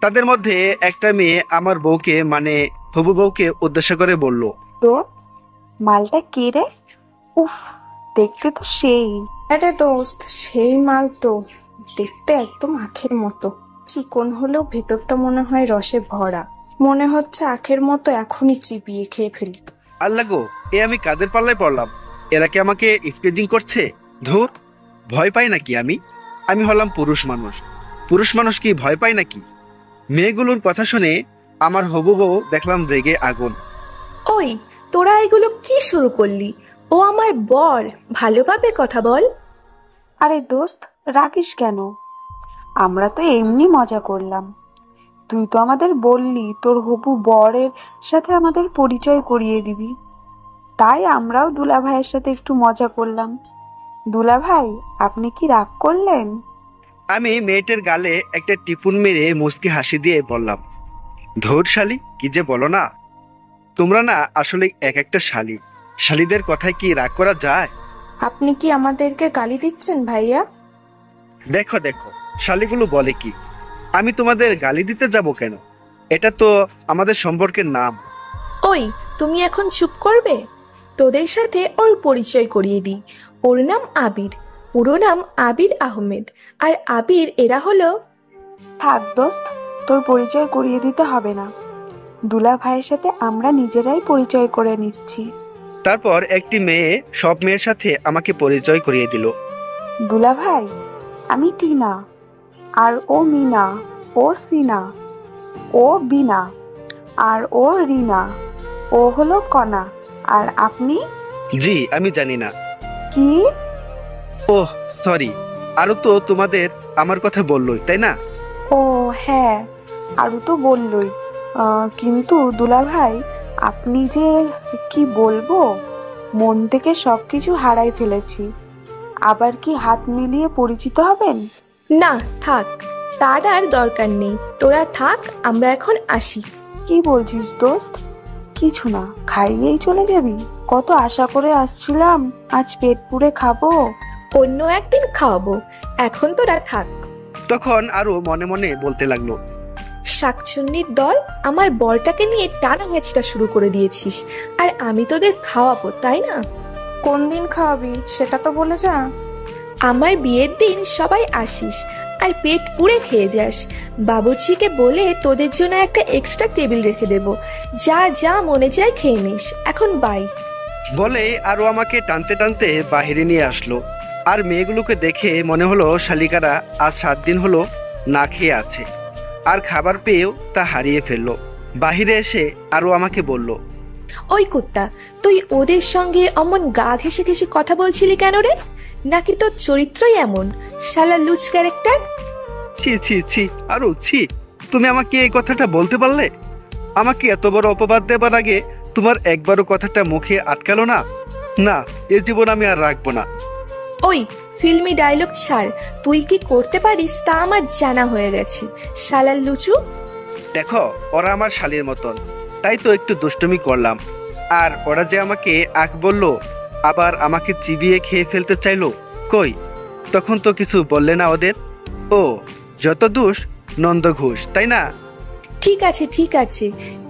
তাদের মধ্যে একটা মেয়ে আমার বউকে মানে হবু বউকে উদ্দেশ্য করে বলল, তো মালটা কে রে? উফ, দেখতে তো সেই। আরে দোস্ত, সেই মাল তো। দেখতে একদম আখের মতো, চিকন হলেও ভেতরটা মনে হয় রসে ভরা। মনে হচ্ছে আখের মতো এখনই চিবিয়ে খেয়ে ফেলি। আল্লাহ গো, এ আমি কাদের পাল্লায় পড়লাম? এরা কি আমাকে ইফটেজিং করছে? ধুর, ভয় পাই নাকি আমি? আমি হলাম পুরুষ মানুষ। পুরুষ মানুষ কি ভয় পায় নাকি? মেয়েগুলোর কথা শুনে আমার হবু বউ দেখলাম রেগে আগুন। ওই, তোরা এগুলো কি শুরু করলি? ও আমার বর, ভালোভাবে কথা বল। আরে দোস্ত, রাখিস কেন? আমরা তো এমনি মজা করলাম। তুই তো আমাদের বললি তোর হবু বরের সাথে আমাদের পরিচয় করিয়ে দিবি, তাই আমরাও দুলা ভাইয়ের সাথে একটু মজা করলাম। দুলা ভাই, আপনি কি রাগ করলেন? আমি মেয়েটার গালে একটা টিপুন মেরে মুচকি হাসি দিয়ে বললাম, ধুর শালি, কি যে বলো না। তোমরা না আসলে এক একটা শালি। শালিদের কথায় কি রাগ করা যায়? আপনি কি আমাদেরকে গালি দিচ্ছেন ভাইয়া? দেখো দেখো, শালিগুলো বলে কি। আমি তোমাদের গালি দিতে যাব কেন? এটা তো আমাদের সম্পর্কের নাম। ওই, তুমি এখন চুপ করবে? তোদের সাথে ওর পরিচয় করিয়ে দিই। ওর নাম আবির, পুরো নাম আবির আহমেদ। আর আবির এরা হলো। থাক দোস্ত, তোর পরিচয় করিয়ে দিতে হবে না। দুলা ভাইয়ের সাথে আমরা নিজেরাই পরিচয় করে নিচ্ছি। তারপর একটি মেয়ে সব মেয়ের সাথে আমাকে পরিচয় করিয়ে দিল। দুলা ভাই, আমি টিনা, আর ও মিনা, ও সিনা, ও বিনা, আর ও রিনা, ও হলো কণা। আর আপনি? জি, আমি জানি না। কি? ওহ সরি, আরো তো তোমাদের আমার কথা বললোই, তাই না? ও হ্যাঁ, আরও তো বললই। কিন্তু দুলা ভাই, আপনি যে কি বলবো, মন থেকে সবকিছু হারাই ফেলেছি। আবার কি হাত মিলিয়ে পরিচিত হবেন? না থাক, তার আর দরকার নেই। তোরা থাক, আমরা এখন আসি। কি বলছিস দোস্ত? কিছু না, খাইয়েই চলে যাবি? কত আশা করে আসছিলাম, আজ পেট পুড়ে খাবো। অন্য একদিন খাওয়াবো, এখন তোরা থাক। তখন আরো মনে মনে বলতে লাগলো, শাকচুন্নির দল, আমার বরটাকে নিয়ে টানা হেঁচড়া শুরু করে দিয়েছিস, আর আমি তোদের খাওয়াবো তাই না? কোন দিন খাওয়াবি সেটা তো বলে যা। আমার বিয়ের দিন সবাই আসিস আর পেট পুড়ে খেয়ে যাস। বাবুর্চিকে বলে তোদের জন্য একটা এক্সট্রা টেবিল রেখে দেব, যা যা মনে চায় খেয়ে নিস। এখন বাই। বলে আরও আমাকে টানতে টানতে বাহিরে নিয়ে আসলো। আর মেয়েগুলোকে দেখে মনে হলো শালিকারা আজ 7 দিন হলো না খেয়ে আছে, আর খাবার পেয়েও তা হারিয়ে ফেললো। বাহিরে এসে আরও আমাকে বলল, ওই কুত্তা, তুই ওদের সঙ্গে অমন গা ঘেঁষে ঘেঁষে কথা বলছিলি কেন রে? নাকি তোর চরিত্রই এমন, শালা লুচ ক্যারেক্টার? ছি ছি ছি, আরও ছি। তুমি আমাকে এই কথাটা বলতে পারলে? আমাকে এত বড় অপবাদ দেবার আগে তোমার একবারও কথাটা মুখে আটকালো না? না, এ জীবন আমি আর রাখবো না। ওই ফিল্মি ডায়লগ ছাড়, তুই কি করতে পারিস তা আমার জানা হয়ে গেছে, শালা লুচু। দেখো, ওরা আমার শালীর মতন, তাই তো একটু দুষ্টুমি করলাম। আর ওরা যে আমাকে আখ বলল, আবার আমাকে চিবিয়ে খেয়ে ফেলতে চাইলো, কই তখন তো কিছু বললে না ওদের? ও, যত দোষ নন্দ ঘোষ, তাই না? ঠিক আছে ঠিক আছে,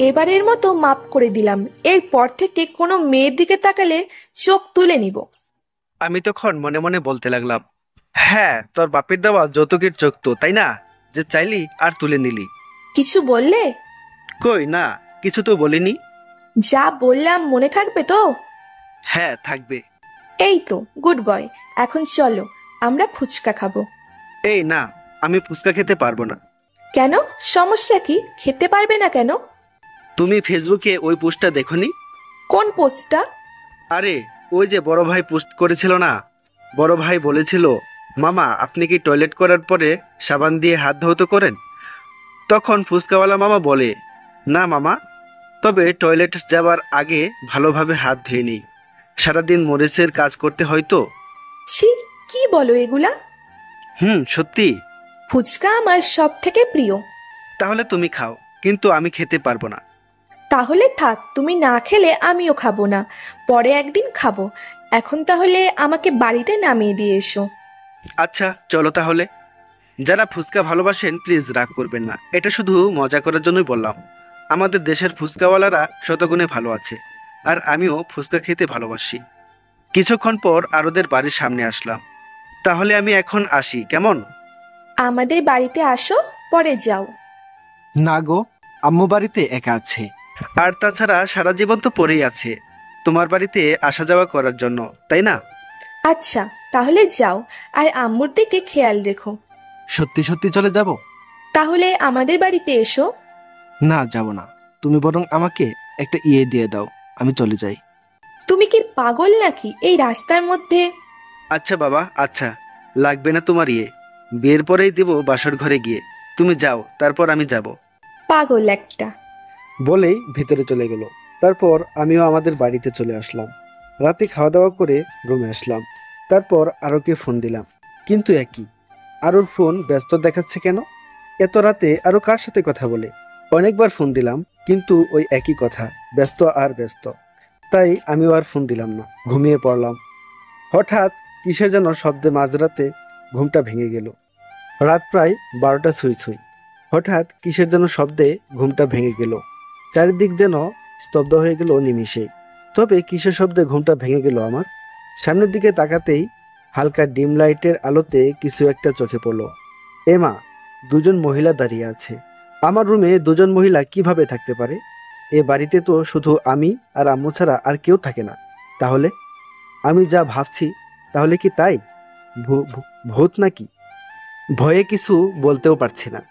এবারের মতো মাপ করে দিলাম। এরপর থেকে কোনো মেয়ের দিকে তাকালে চোখ তুলে নিব। আমি তখন মনে মনে বলতে লাগলাম, হ্যাঁ, তোর বাপের দেওয়া যৌতুকের চোখ তো, তাই না, যে চাইলি আর তুলে নিলি? কিছু বললে? কই না, কিছু তো বলিনি। যা বললাম মনে থাকবে তো? হ্যাঁ, থাকবে। এই তো গুড বয়, এখন চলো আমরা ফুচকা খাবো। এই না, আমি ফুচকা খেতে পারবো না। কেন, সমস্যা কি? খেতে পারবে না কেন? তুমি ফেসবুকে ওই পোস্টটা দেখোনি? কোন পোস্টটা? আরে, ওই যে বড় ভাই পোস্ট করেছিল না। বড় ভাই বলেছিল, মামা আপনি কি টয়লেট করার পরে সাবান দিয়ে হাত ধৌত করেন? তখন ফুচকাওয়ালা মামা বলে, না মামা, তবে টয়লেট যাবার আগে ভালোভাবে হাত ধুয়ে নিই, সারাদিন মরিচের কাজ করতে হয় তো। ছি, কি বলো এগুলা? সত্যি। ফুচকা আমার সব থেকে প্রিয়। তাহলে তুমি খাও, কিন্তু আমি খেতে পারবো না। তাহলে থাক, তুমি না খেলে আমিও খাবো না, পরে একদিন খাবো। এখন তাহলে আমাকে বাড়িতে নামিয়ে দিয়ে এসো। আচ্ছা চলো তাহলে। যারা ফুচকা ভালোবাসেন প্লিজ রাগ করবেন না, এটা শুধু মজা করার জন্যই বললাম। আমাদের দেশের ফুচকাওয়ালারা শতগুণে ভালো আছে, আর আমিও ফুচকা খেতে ভালোবাসি। কিছুক্ষণ পর আরোদের বাড়ির সামনে আসলাম। তাহলে আমি এখন আসি, কেমন? আমাদের বাড়িতে আসো, পরে যাও। না গো, আম্মু বাড়িতে একা আছে, আর তাছাড়া সারা জীবন তো পড়েই আছে তোমার বাড়িতে আসা যাওয়া করার জন্য, তাই না? আচ্ছা তাহলে যাও, আর আম্মুর দিকে খেয়াল রেখো। সত্যি সত্যি চলে যাব? তাহলে আমাদের বাড়িতে এসো। না, যাব না। তুমি বরং আমাকে একটা দিয়ে দাও, আমি চলে যাই। তুমি কি পাগল নাকি এই রাস্তার মধ্যে? আচ্ছা বাবা, আচ্ছা, লাগবে না তোমার বিয়ের পরেই দিব বাসর ঘরে গিয়ে। তুমি যাও, তারপর আমি যাব। পাগল একটা। বলেই ভিতরে চলে গেল। তারপর আমিও আমাদের বাড়িতে চলে আসলাম। রাতে খাওয়া দাওয়া করে রুমে আসলাম। তারপর আরোকে ফোন দিলাম, কিন্তু একই, আরোর ফোন ব্যস্ত দেখাচ্ছে কেন? এত রাতে আরো কার সাথে কথা বলে? অনেকবার ফোন দিলাম, কিন্তু ওই একই কথা, ব্যস্ত আর ব্যস্ত। তাই আমিও আর ফোন দিলাম না, ঘুমিয়ে পড়লাম। হঠাৎ কিসের যেন শব্দে মাঝরাতে ঘুমটা ভেঙে গেল। রাত প্রায় 12টা ছুঁই ছুঁই। হঠাৎ কিসের যেন শব্দে ঘুমটা ভেঙে গেল। চারিদিক যেন স্তব্ধ হয়ে গেল নিমিষেই। তবে কিসের শব্দে ঘুমটা ভেঙে গেল আমার? সামনের দিকে তাকাতেই হালকা ডিম লাইটের আলোতে কিছু একটা চোখে পড়ল। এমা, দুজন মহিলা দাঁড়িয়ে আছে। আমার রুমে দুজন মহিলা কিভাবে থাকতে পারে? এ বাড়িতে তো শুধু আমি আর আম্মু ছাড়া আর কেউ থাকে না। তাহলে আমি যা ভাবছি, তাহলে কি তাই? ভূত নাকি? ভয়ে কিছু বলতেও পারছি না।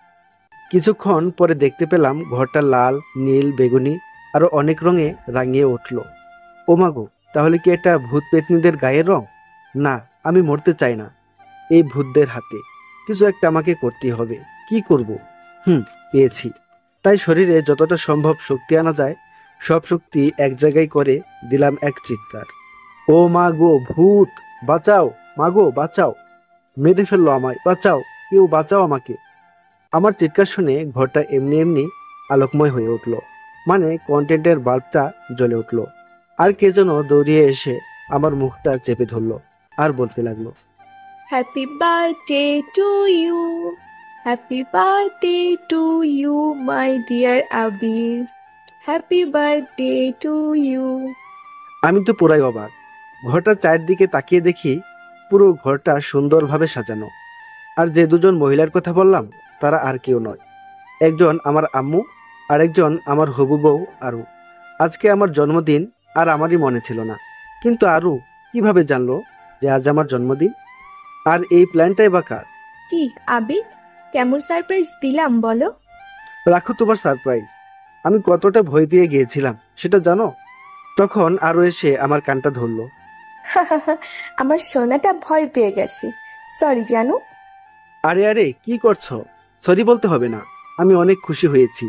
কিছুক্ষণ পরে দেখতে পেলাম ঘরটা লাল, নীল, বেগুনি আরো অনেক রঙে রাঙিয়ে উঠল। ও মাগো, তাহলে কি এটা ভূত পেতনিদের গায়ের রং? না, আমি মরতে চাই না এই ভূতদের হাতে। কিছু একটা আমাকে করতেই হবে। কি করব? পেয়েছি। তাই শরীরে যতটা সম্ভব শক্তি আনা যায়, সব শক্তি এক জায়গায় করে দিলাম এক চিৎকার। ও মা গো, ভূত বাঁচাও! মাগো বাঁচাও! মেরে ফেললো আমায়, বাঁচাও! কেউ বাঁচাও আমাকে! আমার চিৎকার শুনে ঘরটা এমনি এমনি আলোকময় হয়ে উঠল, মানে কন্টেন্টের বাল্বটা জ্বলে উঠল। আর কে যেন দৌড়িয়ে এসে আমার মুখটা চেপে ধরলো আর বলতে লাগলো, happy birthday to you, happy birthday to you my dear Abir, happy birthday to you. আমি তো পুরাই অবাক। ঘরটার চারদিকে তাকিয়ে দেখি পুরো ঘরটা সুন্দরভাবে সাজানো। আর যে দুজন মহিলার কথা বললাম, তারা আর কেউ নয়, একজন আমার আম্মু আর একজন আমার হবু বউ আরু। আজকে আমার জন্মদিন, আর আমারই মনে ছিল না। কিন্তু আরু কিভাবে জানলো যে আজ আমার জন্মদিন? আর এই প্ল্যানটাই বা কার? কি আবির, কেমন সারপ্রাইজ দিলাম বলো? রাখো তোমার সারপ্রাইজ। আমি কতটা ভয় পেয়ে গিয়েছিলাম সেটা জানো? তখন আরো এসে আমার কানটা ধরলো। আমার সোনাটা ভয় পেয়ে গেছে। সরি জানু। আরে আরে কি করছো? সরি বলতে হবে না, আমি অনেক খুশি হয়েছি।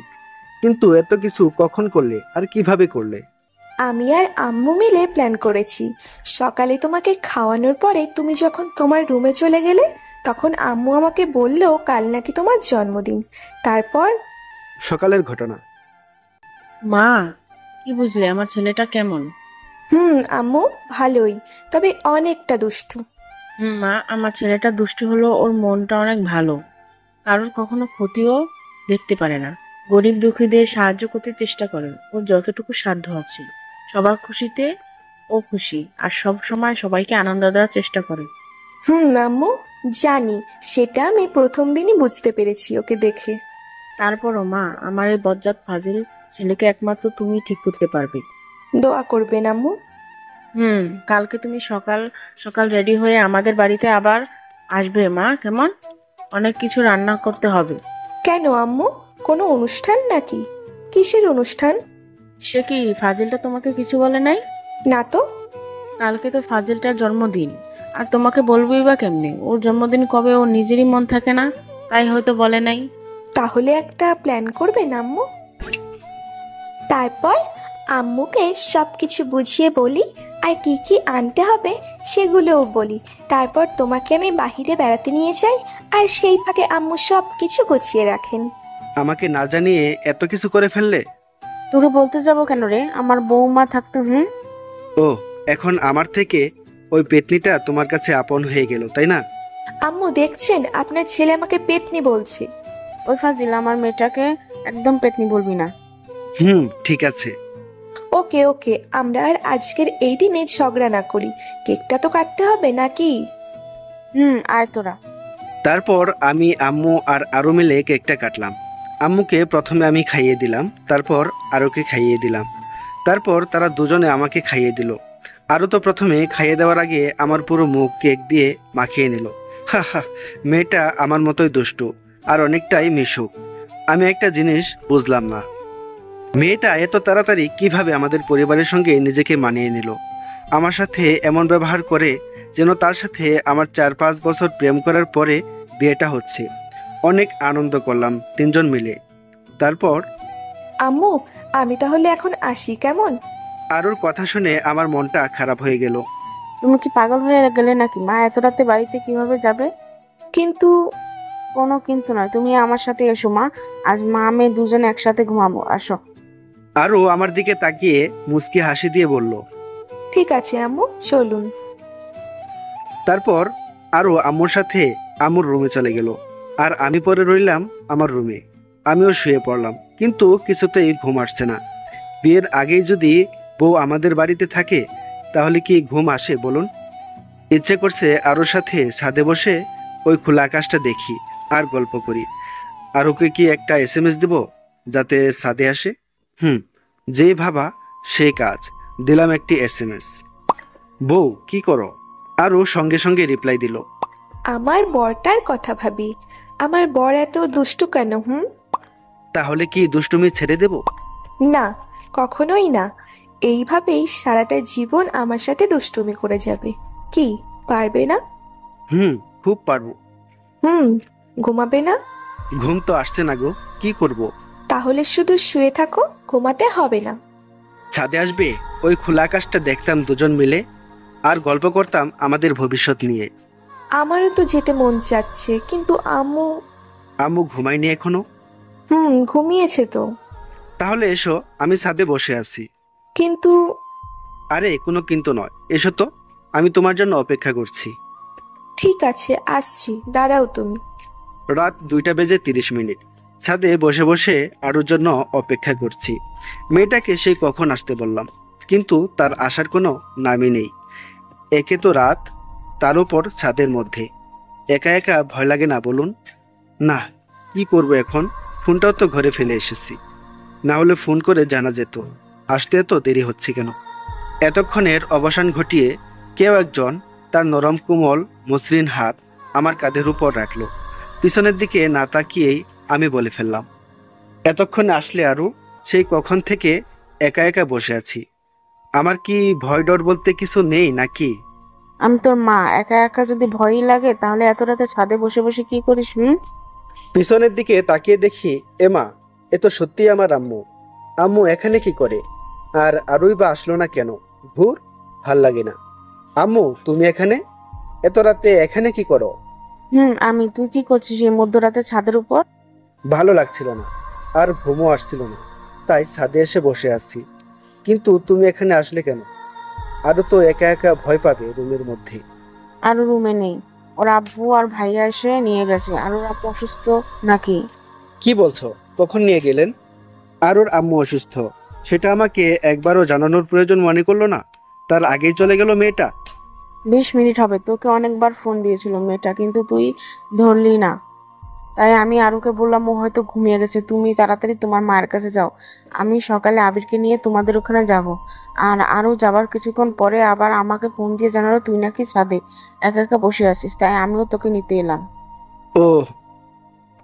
কিন্তু এত কিছু কখন করলে আর কিভাবে করলে? আমি আর আম্মু মিলে প্ল্যান করেছি। সকালে তোমাকে খাওয়ানোর পরে তুমি যখন তোমার রুমে চলে গেলে, তখন আম্মু আমাকে বলল কাল নাকি তোমার জন্মদিন। তারপর সকালের ঘটনা। মা, কি বুঝলে আমার ছেলেটা কেমন? আম্মু ভালোই, তবে অনেকটা দুষ্টু। মা, আমার ছেলেটা দুষ্টু হলো, ওর মনটা অনেক ভালো। কারোর কখনো ক্ষতিও দেখতে পারে না। গরিব দুঃখীদের সাহায্য করতে চেষ্টা করে, ওর যতটুকু সাধ্য আছে। সবার খুশিতে ও খুশি, আর সব সময় সবাইকে আনন্দ দেওয়ার চেষ্টা করে। আম্মু জানি, সেটা আমি প্রথম দিনই বুঝতে পেরেছি ওকে দেখে। তারপরও মা, আমার এই বজ্জাত ফাজিল ছেলেকে একমাত্র তুমি ঠিক করতে পারবে। দোয়া করবেন আম্মু। কালকে তুমি সকাল সকাল রেডি হয়ে আমাদের বাড়িতে আবার আসবে মা, কেমন? অনেক কিছু রান্না করতে হবে। কেন আম্মু, কোনো অনুষ্ঠান নাকি? কিসের অনুষ্ঠান? সে কি, ফাজিলটা তোমাকে কিছু বলে নাই? না তো। কালকে তো ফাজিলটার জন্মদিন, আর তোমাকে বলবোই বা কেমনে? ওর জন্মদিন কবে ওর নিজেরই মন থাকে না, তাই হয়তো বলে নাই। তাহলে একটা প্ল্যান করবেন আম্মু। তারপর আম্মুকে সবকিছু বুঝিয়ে বলি, আর কি কি আনতে হবে সেগুলোও বলি। তারপর তোমাকে আমি বাহিরে বেড়াতে নিয়ে যাই, আর সেই ফাঁকে আম্মু সব কিছু গুছিয়ে রাখেন। আমাকে না জানিয়ে এত কিছু করে ফেললে? তোকে বলতে যাবো কেন রে? আমার বৌমা থাকতো। ও, এখন আমার থেকে ওই পেতনিটা তোমার কাছে আপন হয়ে গেল, তাই না? আম্মু দেখছেন, আপনার ছেলে আমাকে পেতনি বলছে। ওই ফাজিল, আমার মেয়েটাকে একদম পেতনি বলবি না। ঠিক আছে। ওকে ওকে, আমরা আর আজকের এই দিনে ঝগড়া না করি। কেকটা তো কাটতে হবে নাকি? আয় তোরা। তারপর আমি, আম্মু আর আরো মিলে কেকটা কাটলাম। আম্মুকে প্রথমে আমি খাইয়ে দিলাম, তারপর আরোকে খাইয়ে দিলাম, তারপর তারা দুজনে আমাকে খাইয়ে দিল। আরো তো প্রথমে খাইয়ে দেওয়ার আগে আমার পুরো মুখ কেক দিয়ে মাখিয়ে নিল। হা, মেয়েটা আমার মতোই দুষ্টু আর অনেকটাই মিশুক। আমি একটা জিনিস বুঝলাম না, মেয়েটা এত তাড়াতাড়ি কিভাবে আমাদের পরিবারের সঙ্গে নিজেকে মানিয়ে নিল। আমার সাথে এমন ব্যবহার করে যেন তার সাথে আমার 4-5 বছর প্রেম করার পরে বিয়েটা হচ্ছে। অনেক আনন্দ করলাম তিনজন মিলে। তারপর আম্মু, আমি তাহলে এখন আসি, কেমন? আরুর কথা শুনে আমার মনটা খারাপ হয়ে গেল। তুমি কি পাগল হয়ে গেলে নাকি? মা এত রাতে বাড়িতে কিভাবে যাবে? কিন্তু কোনো কিন্তু নয়, তুমি আমার সাথে এসো মা। আজ মা মেয়ে দুজনে একসাথে ঘুমাবো, আসো। আরু আমার দিকে তাকিয়ে মুচকি হাসি দিয়ে বলল, ঠিক আছে আম্মু, চলুন। তারপর আরু আম্মুর সাথে আম্মুর রুমে চলে গেল, আর আমি পরে রইলাম আমার রুমে। আমিও শুয়ে পড়লাম, কিন্তু কিছুতেই ঘুম আসছে না। বিয়ের আগেই যদি বউ আমাদের বাড়িতে থাকে তাহলে কি ঘুম আসে বলুন? ইচ্ছে করছে আরুর সাথে ছাদে বসে ওই খোলা আকাশটা দেখি আর গল্প করি। আরুকে কি একটা SMS দেব যাতে ছাদে আসে? যেই ভাবা সেই কাজ, দিলাম একটি SMS। বউ কি করো? আরু সঙ্গে সঙ্গে রিপ্লাই দিল, আমার বরটার কথা ভাবি। আমার বর এত দুষ্টু কেন? তাহলে কি দুষ্টুমি ছেড়ে দেব? না, কখনোই না। এইভাবেই সারাটা জীবন আমার সাথে দুষ্টুমি করে যাবে। কি পারবে না? খুব পারবো। ঘুমাবে না? ঘুম তো আসছে না গো, কি করব? তাহলে শুধু শুয়ে থাকো, ঘুমাতে হবে না। ছাদে আসবে, ওই খোলা আকাশটা দেখতাম দুজন মিলে আর গল্প করতাম আমাদের ভবিষ্যৎ নিয়ে। আমারও তো যেতে মন চাচ্ছে, কিন্তু আম্মু ঘুমায়নি এখনো? ঘুমিয়েছে তো। তাহলে এসো, আমি ছাদে বসে আছি। কিন্তু আরে কোনো কিন্তু নয়, এসো তো, আমি তোমার জন্য অপেক্ষা করছি। ঠিক আছে, আসছি, দাঁড়াও তুমি। রাত 2:30 ছাদে বসে বসে আরুর জন্য অপেক্ষা করছি। মেয়েটাকে সেই কখন আসতে বললাম, কিন্তু তার আসার কোনো নামই নেই। একে তো রাত, তার উপর ছাদের মধ্যে। একা একা ভয় লাগে না বলুন? না, কি করব এখন? ফোনটাও তো ঘরে ফেলে এসেছি, না হলে ফোন করে জানা যেত আসতে এত দেরি হচ্ছে কেন। এতক্ষণের অবসান ঘটিয়ে কেউ একজন তার নরম কোমল মসৃণ হাত আমার কাঁধের উপর রাখলো। পিছনের দিকে না তাকিয়েই আমি বলে ফেললাম, এতক্ষণে আসলে আরু? সেই কখন থেকে একা একা বসে আছি। আমার কি ভয় ডর বলতে কিছু নেই নাকি? আমি তোর মা, একা একা যদি ভয়ই লাগে তাহলে এত রাতে ছাদে বসে বসে কি করিস? পিছনের দিকে তাকিয়ে দেখি এমা, এ তো সত্যি আমার আম্মু। আম্মু এখানে কি করে? আর আরুই বা আসলো না কেন? ভুর, ভাল লাগে না। আম্মু তুমি এখানে? এত রাতে এখানে কি করো? আমি। তুই কি করছিস এই মধ্যরাতে ছাদের উপর? ভালো লাগছিল না, আর ঘুমও আসছিল না, তাই ছাদে এসে বসে আছি। কিন্তু তুমি এখানে আসলে কেন? আরো তো একা একা ভয় পাবে রুমের মধ্যে। আরো রুমে নেই, ওর আব্বু আর ভাইয়া এসে নিয়ে গেছে। আরুর আব্বু অসুস্থ নাকি? কি বলছো? কখন নিয়ে গেলেন? আরুর আম্মু অসুস্থ, সেটা আমাকে একবারও জানানোর প্রয়োজন মনে করলো না? তার আগেই চলে গেল মেয়েটা। 20 মিনিট হবে, তোকে অনেকবার ফোন দিয়েছিল মেয়েটা, কিন্তু তুই ধরলি না। তাই আমি আরুকে বললাম ও হয়তো ঘুমিয়ে গেছে, তুমি তাড়াতাড়ি তোমার মায়ের কাছে যাও। আমি সকালে আবিরকে নিয়ে তোমাদের ওখানে যাব। আর আরু যাবার কিছুক্ষণ পরে আবার আমাকে ফোন দিয়ে জানালো তুই নাকি ছাদে একা একা বসে আছিস, তাই আমিও তোকে নিতে এলাম। ও,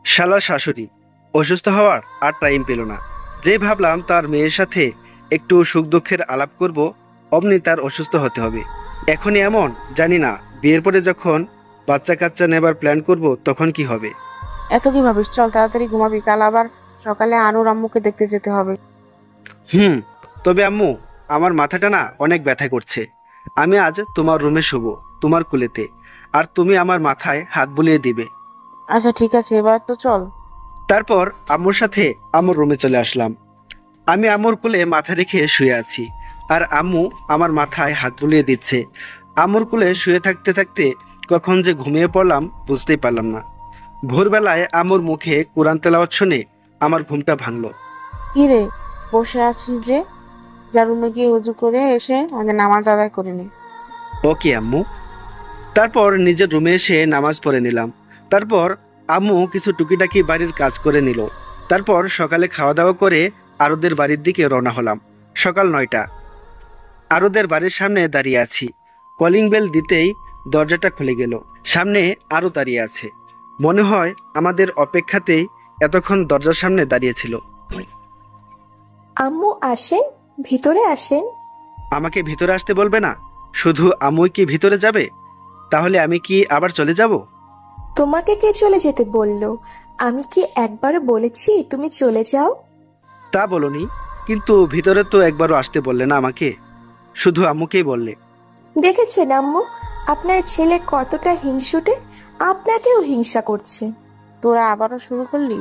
শালার শাশুড়ি অসুস্থ হওয়ার আর টাইম পেল না। যে ভাবলাম তার মেয়ের সাথে একটু সুখ দুঃখের আলাপ করব, অমনি তার অসুস্থ হতে হবে। এখনই এমন, জানি না বিয়ের পরে যখন বাচ্চা কাচ্চা নেবার প্ল্যান করব তখন কি হবে। এত কি ভাবিস? চল তাড়াতাড়ি ঘুমাবি, কাল আবার সকালে আনুর আম্মুকে দেখতে যেতে হবে। তবে আম্মু, আমার মাথাটা না অনেক ব্যথা করছে। আমি আজ তোমার রুমে শুবো, তোমার কুলেতে, আর তুমি আমার মাথায় হাত বুলিয়ে দিবে। আচ্ছা ঠিক আছে, এবার তো চল। তারপর আম্মুর সাথে আম্মুর রুমে চলে আসলাম। আমি আম্মুর কোলে মাথা রেখে শুয়ে আছি, আর আম্মু আমার মাথায় হাত বুলিয়ে দিচ্ছে। আম্মুর কোলে শুয়ে থাকতে থাকতে কখন যে ঘুমিয়ে পড়লাম বুঝতেই পারলাম না। ভোরবেলায় আম্মুর মুখে কোরআন তেলাওয়াত শুনে আমার ঘুমটা ভাঙলো। কি রে, বসে আছিস যে? যা রুমে গিয়ে উজু করে এসে আগে নামাজ আদায় করে নে। ওকে আম্মু। তারপর নিজের রুমে এসে নামাজ পড়ে নিলাম। তারপর আম্মু কিছু টুকিটাকি বাড়ির কাজ করে নিল। তারপর সকালে খাওয়া দাওয়া করে আরুদের বাড়ির দিকে রওনা হলাম। সকাল 9টা। আরুদের বাড়ির সামনে দাঁড়িয়ে আছি। কলিং বেল দিতেই দরজাটা খুলে গেল। সামনে আরু দাঁড়িয়ে আছে। মনে হয় আমাদের অপেক্ষাতেই এতক্ষণ দরজার সামনে দাঁড়িয়েছিল। আম্মু আসেন, ভিতরে আসেন। আমাকে ভিতরে আসতে বলবে না? শুধু আম্মুই কি ভিতরে যাবে? তাহলে আমি কি আবার চলে যাব? তোমাকে কে চলে যেতে বললো? আমি কি একবারও বলেছি তুমি চলে যাও? তা বলনি, কিন্তু ভিতরে তো একবারও আসতে বললে না আমাকে, শুধু আম্মুকেই বললে। দেখেছেন আম্মু, আপনার ছেলে কতটা হিংসুটে, আপনাকেও হিংসা করছে। তোরা আবারও শুরু করলি?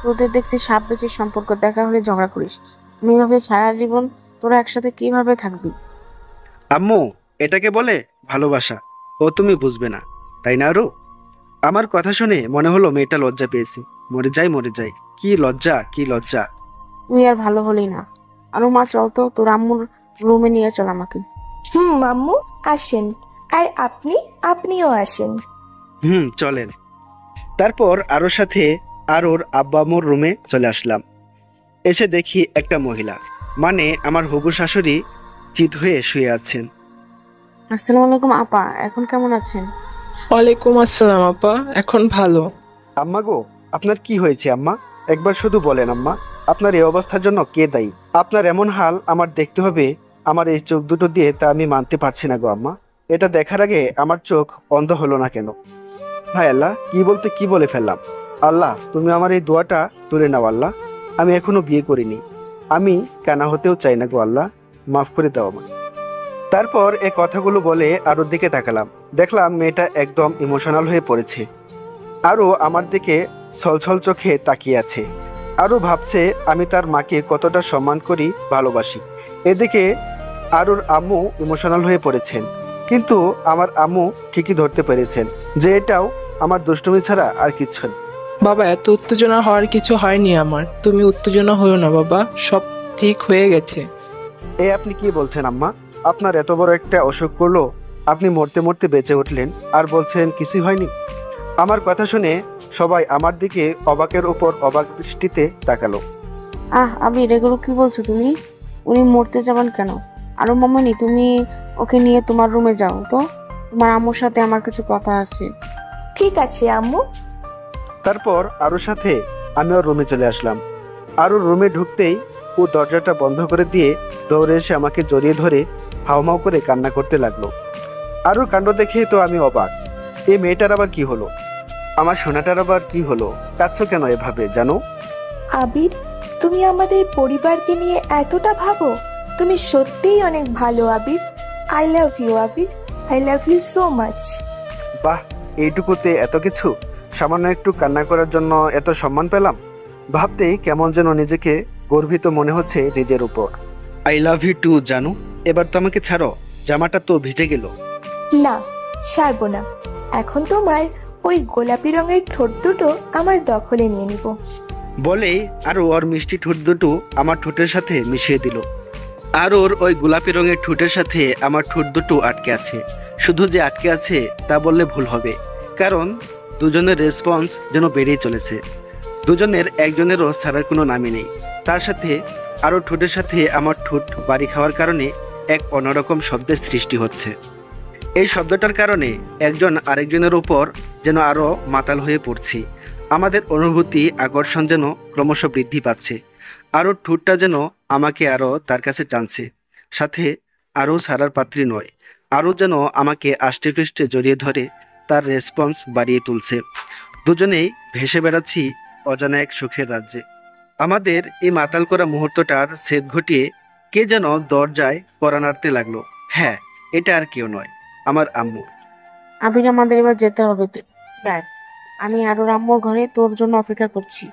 তোদের দেখছি সাপ বেচির সম্পর্ক, দেখা হলে ঝগড়া করিস। আমি ভাবি সারা জীবন তোরা একসাথে কিভাবে থাকবি। আম্মু, এটাকে বলে ভালোবাসা। ও তুমি বুঝবে না, তাই না আরু? আমার কথা শুনে মনে হলো মেয়েটা লজ্জা পেয়েছে। মরে যাই মরে যাই, কি লজ্জা কি লজ্জা। তুই আর ভালো হলি না। আরো মা, চল তো, তোর আম্মুর রুমে নিয়ে চল আমাকে। আম্মু আসেন, আর আপনিও আসেন। চলেন। তারপর আরোর সাথে আরোর আব্বা আম্মুর রুমে চলে আসলাম। এসে দেখি একটা মহিলা, মানে আমার হবু শাশুড়ি, চিত হয়ে শুয়ে আছেন। আসসালামু আলাইকুম আপা, এখন কেমন আছেন? ওয়ালাইকুম আসসালাম আপা, এখন ভালো। আম্মা গো, আপনার কি হয়েছে আম্মা? একবার শুধু বলেন আম্মা, আপনার এই অবস্থার জন্য কে দায়ী? আপনার এমন হাল আমার দেখতে হবে আমার এই চোখ দুটো দিয়ে, তা আমি মানতে পারছি না গো আম্মা। এটা দেখার আগে আমার চোখ অন্ধ হলো না কেন? হায় আল্লাহ, কি বলতে কি বলে ফেললাম। আল্লাহ, তুমি আমার এই দোয়াটা তুলে নাও আল্লাহ। আমি এখনো বিয়ে করিনি, আমি কানা হতেও চাই না গো আল্লাহ, মাফ করে দাও আমাকে। তারপর এই কথাগুলো বলে আরুর দিকে তাকালাম। দেখলাম মেয়েটা একদম ইমোশনাল হয়ে পড়েছে। আরও আমার দিকে ছলছল চোখে তাকিয়ে আছে। আরও ভাবছে আমি তার মাকে কতটা সম্মান করি, ভালোবাসি। এদিকে আরুর আম্মু ইমোশনাল হয়ে পড়েছেন, কিন্তু আমার আম্মু ঠিকই ধরতে পেরেছেন যে এটাও আমার দুষ্টুমি ছাড়া আর কিছু না। বাবা, এত উত্তেজনা হওয়ার কিছু হয়নি আমার, তুমি উত্তেজনা হয়েও না বাবা, সব ঠিক হয়ে গেছে। এ আপনি কি বলছেন আম্মা? আপনার এত বড় একটা অসুখ করলো, আপনি মরতে মরতে বেঁচে উঠলেন, আর বলছেন কিছুই হয়নি? আমার কথা শুনে সবাই আমার দিকে অবাকের উপর অবাক দৃষ্টিতে তাকালো। আবির, এগুলো কি বলছো তুমি? উনি মরতে যাবেন কেন? আরো মামনি, তুমি ওকে নিয়ে তোমার রুমে যাও তো, তোমার আম্মুর সাথে আমার কিছু কথা আছে। ঠিক আছে আম্মু। তারপর আরুর সাথে আমি ওর রুমে চলে আসলাম। আরুর রুমে ঢুকতেই ও দরজাটা বন্ধ করে দিয়ে দৌড়ে এসে আমাকে জড়িয়ে ধরে হাউমাউ করে কান্না করতে লাগলো। আরুর কাণ্ড দেখে তো আমি অবাক। এই মেয়েটার আবার কি হলো? আমার সোনাটার আবার কি হলো? কাঁদছো কেন এভাবে জানো? আবির, তুমি আমাদের পরিবারকে নিয়ে এতটা ভাবো? তুমি সত্যিই অনেক ভালো Abir. I love you Abir, I love you so much. বাহ, এইটুকুতে এত কিছু! সামান্য একটু কান্না করার জন্য এত সম্মান পেলাম। ভাবতেই কেমন যেন নিজেকে গর্বিত মনে হচ্ছে নিজের উপর। আই লাভ ইউ টু জানু। এবার তো আমাকে ছাড়ো, জামাটা তো ভিজে গেল। না, ছাড়বো না। এখন তোমার ওই গোলাপি রঙের ঠোঁট দুটো আমার দখলে নিয়ে নিব। বলেই আরও ওর মিষ্টি ঠোঁট দুটো আমার ঠোঁটের সাথে মিশিয়ে দিল। আর ওর ওই গোলাপি রঙের ঠোঁটের সাথে আমার ঠোঁট দুটো আটকে আছে। শুধু যে আটকে আছে তা বললে ভুল হবে, কারণ দুজনের রেসপন্স যেন বেড়েই চলেছে। দুজনের একজনেরও ছাড়ার কোনো নামই নেই। তার সাথে আরও ঠোঁটের সাথে আমার ঠোঁট বাড়ি খাওয়ার কারণে এক অন্যরকম শব্দের সৃষ্টি হচ্ছে। এই শব্দটার কারণে একজন আরেকজনের উপর যেন আরও মাতাল হয়ে পড়ছি। আমাদের অনুভূতি, আকর্ষণ যেন ক্রমশ বৃদ্ধি পাচ্ছে। আরও ঠোঁটটা যেন আমাকে আরও তার কাছে টানছে। সাথে আরও ছাড়ার পাত্রী নয়, আরও যেন আমাকে আষ্টে পৃষ্ঠে জড়িয়ে ধরে তার রেসপন্স বাড়িয়ে তুলছে। দুজনেই ভেসে বেড়াচ্ছি অজানা এক সুখের রাজ্যে। আমাদের এই মাতাল করা মুহূর্তটার ছেদ ঘটিয়ে কে যেন দরজায় কড়া নাড়তে লাগলো। হ্যাঁ, এটা আর কেউ নয়, আমার আম্মু। আবির, আমাদের এবার যেতে হবে। দেখ, আমি আরো আম্মুর ঘরে তোর জন্য অপেক্ষা করছি।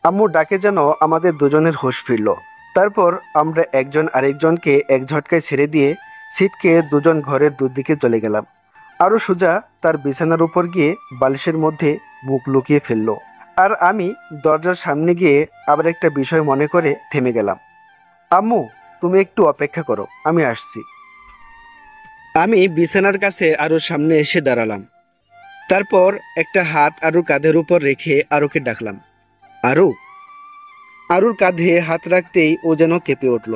আম্মুর ডাকে যেন আমাদের দুজনের হুঁশ ফিরল। তারপর আমরা একজন আরেকজনকে এক ঝটকায় ছেড়ে দিয়ে সিটকে দুজন ঘরের দুদিকে চলে গেলাম। আরও সোজা তার বিছানার উপর গিয়ে বালিশের মধ্যে মুখ লুকিয়ে ফেললো। আর আমি দরজার সামনে গিয়ে আবার একটা বিষয় মনে করে থেমে গেলাম। আম্মু, তুমি একটু অপেক্ষা করো, আমি আসছি। আমি বিছানার কাছে আরুর সামনে এসে দাঁড়ালাম। তারপর একটা হাত আরুর কাঁধের উপর রেখে আরুকে ডাকলাম, আরু। আরুর কাঁধে হাত রাখতেই ও যেন কেঁপে উঠল।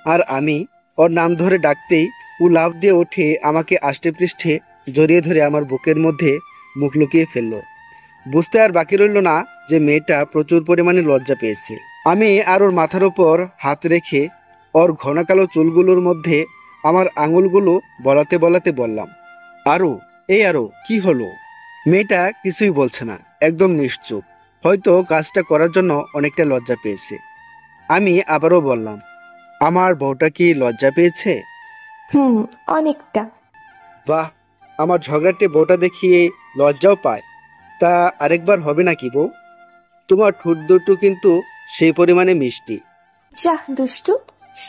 আর আমি ওর নাম ধরে ডাকতেই ও লাফ দিয়ে উঠে আমাকে আষ্টে পৃষ্ঠে জড়িয়ে ধরে আমার বুকের মধ্যে মুখ লুকিয়ে ফেলল। বুঝতে আর বাকি রইল না যে মেয়েটা প্রচুর পরিমাণে লজ্জা পেয়েছে। আমি আর ওর মাথার উপর হাত রেখে ওর ঘন কালো চুলগুলোর মধ্যে আমার আঙুলগুলো বলাতে বলাতে বললাম, আরু, এই আরু, কি হলো? মেয়েটা কিছুই বলছে না, একদম নিশ্চুপ। হয়তো কাজটা করার জন্য অনেকটা লজ্জা পেয়েছে। আমি আবারও বললাম, আমার বউটা কি লজ্জা পেয়েছে? অনেকটা। বাহ, আমার ঝগড়াটে বউটা দেখিয়ে লজ্জাও পায়। তা আরেকবার হবে নাকি বউ? তোমার ঠোঁট দুটো কিন্তু সেই পরিমাণে মিষ্টি। যাহ দুষ্টু,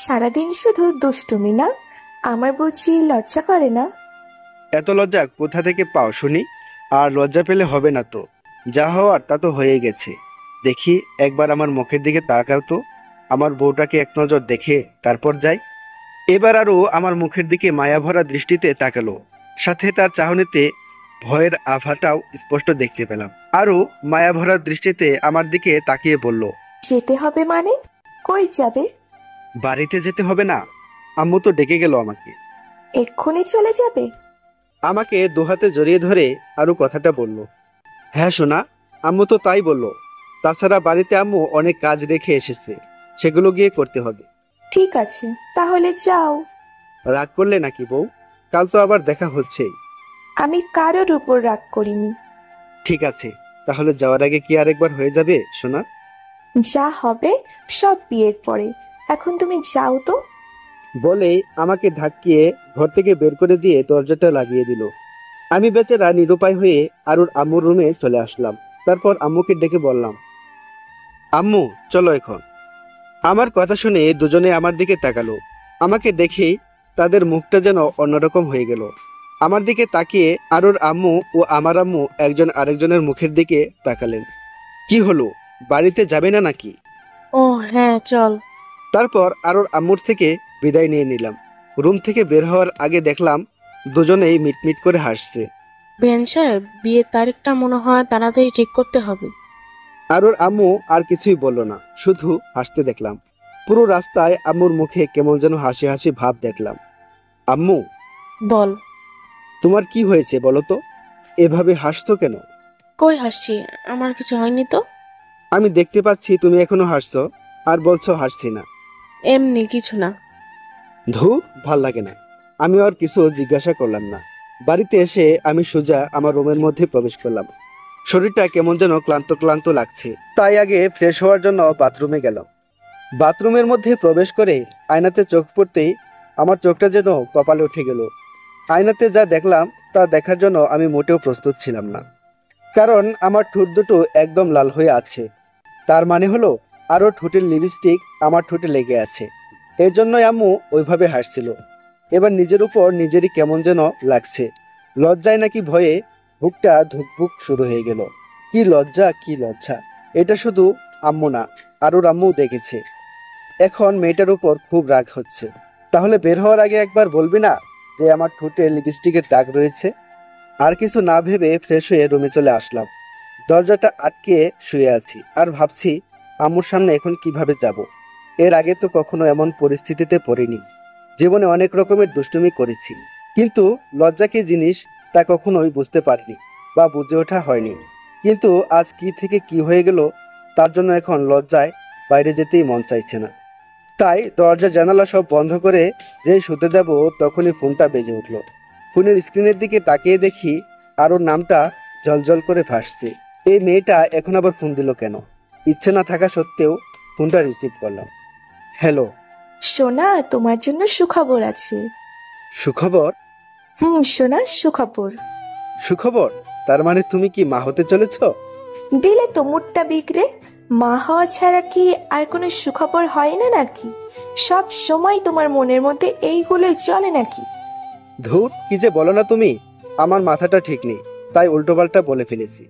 সারাদিন শুধু দুষ্টুমি না? আমার বুঝি লজ্জা করে না? এত লজ্জা কোথা থেকে পাও শুনি? আর লজ্জা পেলে হবে না তো, যা হওয়ার তা তো হয়ে গেছে। দেখি একবার আমার মুখের দিকে তাকাও তো, আমার বউটাকে এক নজর দেখে তারপর যাই। এবার আরও আমার মুখের দিকে মায়াভরা দৃষ্টিতে তাকালো, সাথে তার চাহনিতে ভয়ের আভাটাও স্পষ্ট দেখতে পেলাম। আরও মায়াভরা দৃষ্টিতে আমার দিকে তাকিয়ে বলল, যেতে হবে মানে? কই যাবে? বাড়িতে যেতে হবে না? আম্মু তো ডেকে গেল আমাকে। এক্ষুনি চলে যাবে? আমাকে দুহাতে জড়িয়ে ধরে আরও কথাটা বলল, হ্যাঁ সোনা, আম্মু তো তাই বলল। তাছাড়া বাড়িতে আম্মু অনেক কাজ রেখে এসেছে, সেগুলো গিয়ে করতে হবে। ঠিক আছে, তাহলে যাও। রাগ করলে নাকি বউ? কাল তো আবার দেখা হচ্ছেই। আমি কারোর উপর রাগ করিনি। ঠিক আছে, তাহলে যাওয়ার আগে কি আরেকবার হয়ে যাবে সোনা? যা হবে সব বিয়ের পরে, এখন তুমি যাও তো। বলেই আমাকে ধাক্কিয়ে ঘর থেকে বের করে দিয়ে দরজাটা লাগিয়ে দিল। আমি বেচারা নিরুপায় হয়ে আরুর আম্মুর রুমে চলে আসলাম। তারপর আম্মুকে ডেকে বললাম, আম্মু চলো এখন। আমার কথা শুনে দুজনে আমার দিকে তাকালো। আমাকে দেখেই তাদের মুখটা যেন অন্যরকম হয়ে গেল। আমার দিকে তাকিয়ে আরুর আম্মু ও আমার আম্মু একজন আরেকজনের মুখের দিকে তাকালেন। কি হলো, বাড়িতে যাবে না নাকি? ও হ্যাঁ, চল। তারপর আরুর আম্মুর থেকে বিদায় নিয়ে নিলাম। রুম থেকে বের হওয়ার আগে দেখলাম দুজনেই মিটমিট করে হাসছে। বেন সাহেব, বিয়ের তারিখটা মনে হয় তাড়াতাড়ি ঠিক করতে হবে। আরুর আম্মু আর কিছুই বলল না, শুধু হাসতে দেখলাম। পুরো রাস্তায় আম্মুর মুখে কেমন যেন হাসি হাসি ভাব দেখলাম। আম্মু, বল। তোমার কি হয়েছে বলো তো? এভাবে হাসছো কেন? কই হাসছি? আমার কিছু হয়নি তো। আমি দেখতে পাচ্ছি তুমি এখনো হাসছো আর বলছো হাসছি না। এমনি কিছু না। ধুর, ভাল লাগে না। আমি আর কিছু জিজ্ঞাসা করলাম না। বাড়িতে এসে আমি সোজা আমার রুমের মধ্যে প্রবেশ করলাম। শরীরটা কেমন যেন ক্লান্ত ক্লান্ত লাগছে, তাই আগে ফ্রেশ হওয়ার জন্য বাথরুমে গেলাম। বাথরুমের মধ্যে প্রবেশ করে আয়নাতে চোখ পড়তেই আমার চোখটা যেন কপালে উঠে গেল। আয়নাতে যা দেখলাম তা দেখার জন্য আমি মোটেও প্রস্তুত ছিলাম না, কারণ আমার ঠোঁট দুটো একদম লাল হয়ে আছে। তার মানে হলো আরও ঠোঁটের লিপস্টিক আমার ঠোঁটে লেগে আছে। এর জন্যই আম্মু ওইভাবে হাসছিল। এবার নিজের উপর নিজেরই কেমন যেন লাগছে। লজ্জায় নাকি ভয়ে বুকটা ধুকপুক শুরু হয়ে গেল। কি লজ্জা, কি লজ্জা! এটা শুধু আম্মু না, আরুর আম্মুও দেখেছে। এখন মেয়েটার উপর খুব রাগ হচ্ছে। তাহলে বের হওয়ার আগে একবার বলবি না যে আমার ঠোঁটে লিপস্টিকের দাগ রয়েছে? আর কিছু না ভেবে ফ্রেশ হয়ে রুমে চলে আসলাম। দরজাটা আটকে শুয়ে আছি আর ভাবছি আম্মুর সামনে এখন কিভাবে যাব। এর আগে তো কখনো এমন পরিস্থিতিতে পড়িনি। জীবনে অনেক রকমের দুষ্টুমি করেছি, কিন্তু লজ্জা কি জিনিস তা কখনোই বুঝতে পারিনি বা বুঝে ওঠা হয়নি। কিন্তু আজ কি থেকে কি হয়ে গেল, তার জন্য এখন লজ্জায় বাইরে যেতেই মন চাইছে না। তাই দরজা জানালা সব বন্ধ করে যেই শুতে যাব তখনই ফোনটা বেজে উঠল। ফোনের স্ক্রিনের দিকে তাকিয়ে দেখি আরুর নামটা জলজল করে ভাসছে। এই মেয়েটা এখন আবার ফোন দিল কেন? ইচ্ছে না থাকা সত্ত্বেও ফোনটা রিসিভ করলাম। হ্যালো। সোনা, তোমার জন্য সুখবর আছে। সুখবর? সোনা, সুখবর। সুখবর? তার মানে তুমি কি মা হতে চলেছ? দিলে তো মুডটা বিগড়ে। মা হওয়া ছাড়া কি আর কোনো সুখবর হয় না নাকি? সব সময় তোমার মনের মধ্যে এইগুলোই চলে নাকি? ধুর, কি যে বলো না তুমি। আমার মাথাটা ঠিক নেই, তাই উল্টোপাল্টা বলে ফেলেছি।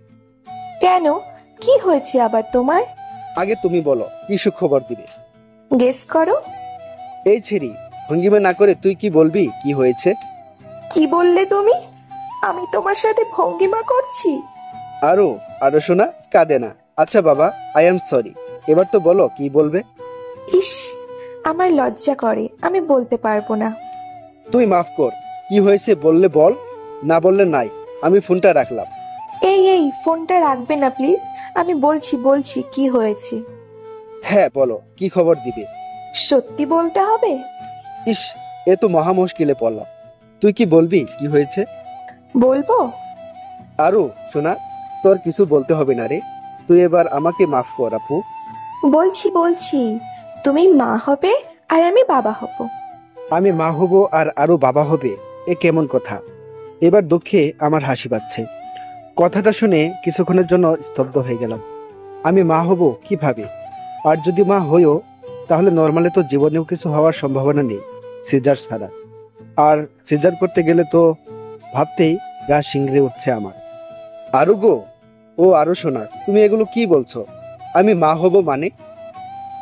কেন, কি হয়েছে আবার তোমার? আগে তুমি বলো, কি সুখবর দিবে? গেস করো। এই ছেড়ি, ভঙ্গিমা না করে তুই কি বলবি কি হয়েছে? কি বললে তুমি? আমি তোমার সাথে ভঙ্গিমা করছি? আরো আরো শোনা, কাঁদে না। আচ্ছা বাবা, আই এম সরি। এবার তো বলো কি বলবে। ইস, আমার লজ্জা করে, আমি বলতে পারবো না। তুই মাফ কর। কি হয়েছে বললে বল, না বললে নাই। আমি ফোনটা রাখলাম। এই ফোনটা রাখবে না প্লিজ। আমি বলছি কি হয়েছে। হ্যাঁ বলো, কি খবর দিবে? সত্যি বলতে হবে? ইস, এ তো মহা মুশকিলে পড়লাম। তুই কি বলবি কি হয়েছে? বলবো। আরো শোনা, তোর কিছু বলতে হবে না রে। তুই এবার আমাকে মাফ কর আপু। বলছি তুমি মা হবে আর আমি বাবা হব। আমি মা হব আর আরো বাবা হবে? এ কেমন কথা? এবার দুঃখে আমার হাসি পাচ্ছে। কথাটা শুনে কিছুক্ষণের জন্য স্তব্ধ হয়ে গেলাম। আমি মা হব কিভাবে? আর যদি মা হইও, তাহলে নর্মালে তো জীবনেও কিছু হওয়ার সম্ভাবনা নেই সিজার ছাড়া। আর সিজার করতে গেলে তো ভাবতেই গা শিংড়ে উঠছে আমার। আরো গো, ও আরো শোনা, তুমি এগুলো কি বলছো? আমি মা হব মানে?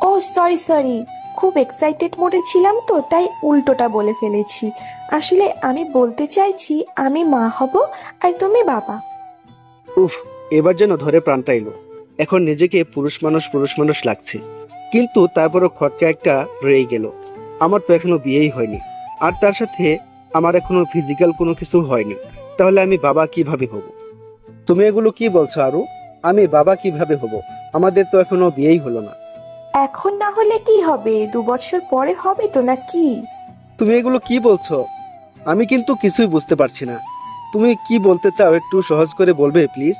ও সরি, খুব এক্সাইটেড মোডে ছিলাম তো, তাই উল্টোটা বলে ফেলেছি। আসলে আমি বলতে চাইছি আমি মা হব আর তুমি বাবা। উফ, এবার যেন ধরে প্রাণটা এলো। এখন নিজেকে পুরুষ মানুষ লাগছে, কিন্তু তারপরও খরচা একটা রয়ে গেল। আমার তো এখনো বিয়েই হয়নি, আর তার সাথে আমার এখনো ফিজিক্যাল কোনো কিছু হয়নি। তাহলে আমি বাবা কিভাবে হব? তুমি এগুলো কি বলছো আরু? আমি বাবা কিভাবে হব? আমাদের তো এখনো বিয়েই হলো না। এখন না হলে কি হবে, 2 বছর পরে হবে তো নাকি? তুমি এগুলো কি বলছো? আমি কিন্তু কিছুই বুঝতে পারছি না। তুমি কি বলতে চাও একটু সহজ করে বলবে প্লিজ?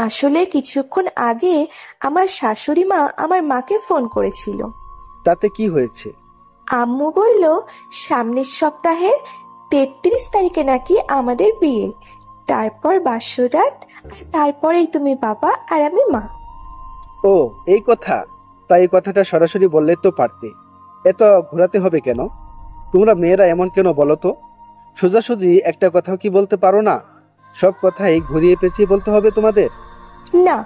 আসলে কিছুক্ষণ আগে আমার শাশুড়ি মা আমার মাকে ফোন করেছিল। তাতে কি হয়েছে? আম্মু বলল সামনের সপ্তাহের 33 তারিখে নাকি আমাদের বিয়ে, তারপর বাসরাত, আর তারপরেই তুমি বাবা আর আমি মা। ও এই কথা? তাই এই কথাটা সরাসরি বললে তো পারতে। এত ঘোরাতে হবে কেন? তোমরা মেয়েরা এমন কেন বলো তো? সোজাসুজি একটা কথাও কি বলতে পারো না? সব কথাই ঘুরিয়ে পেঁচিয়ে বলতে হবে তোমাদের? না,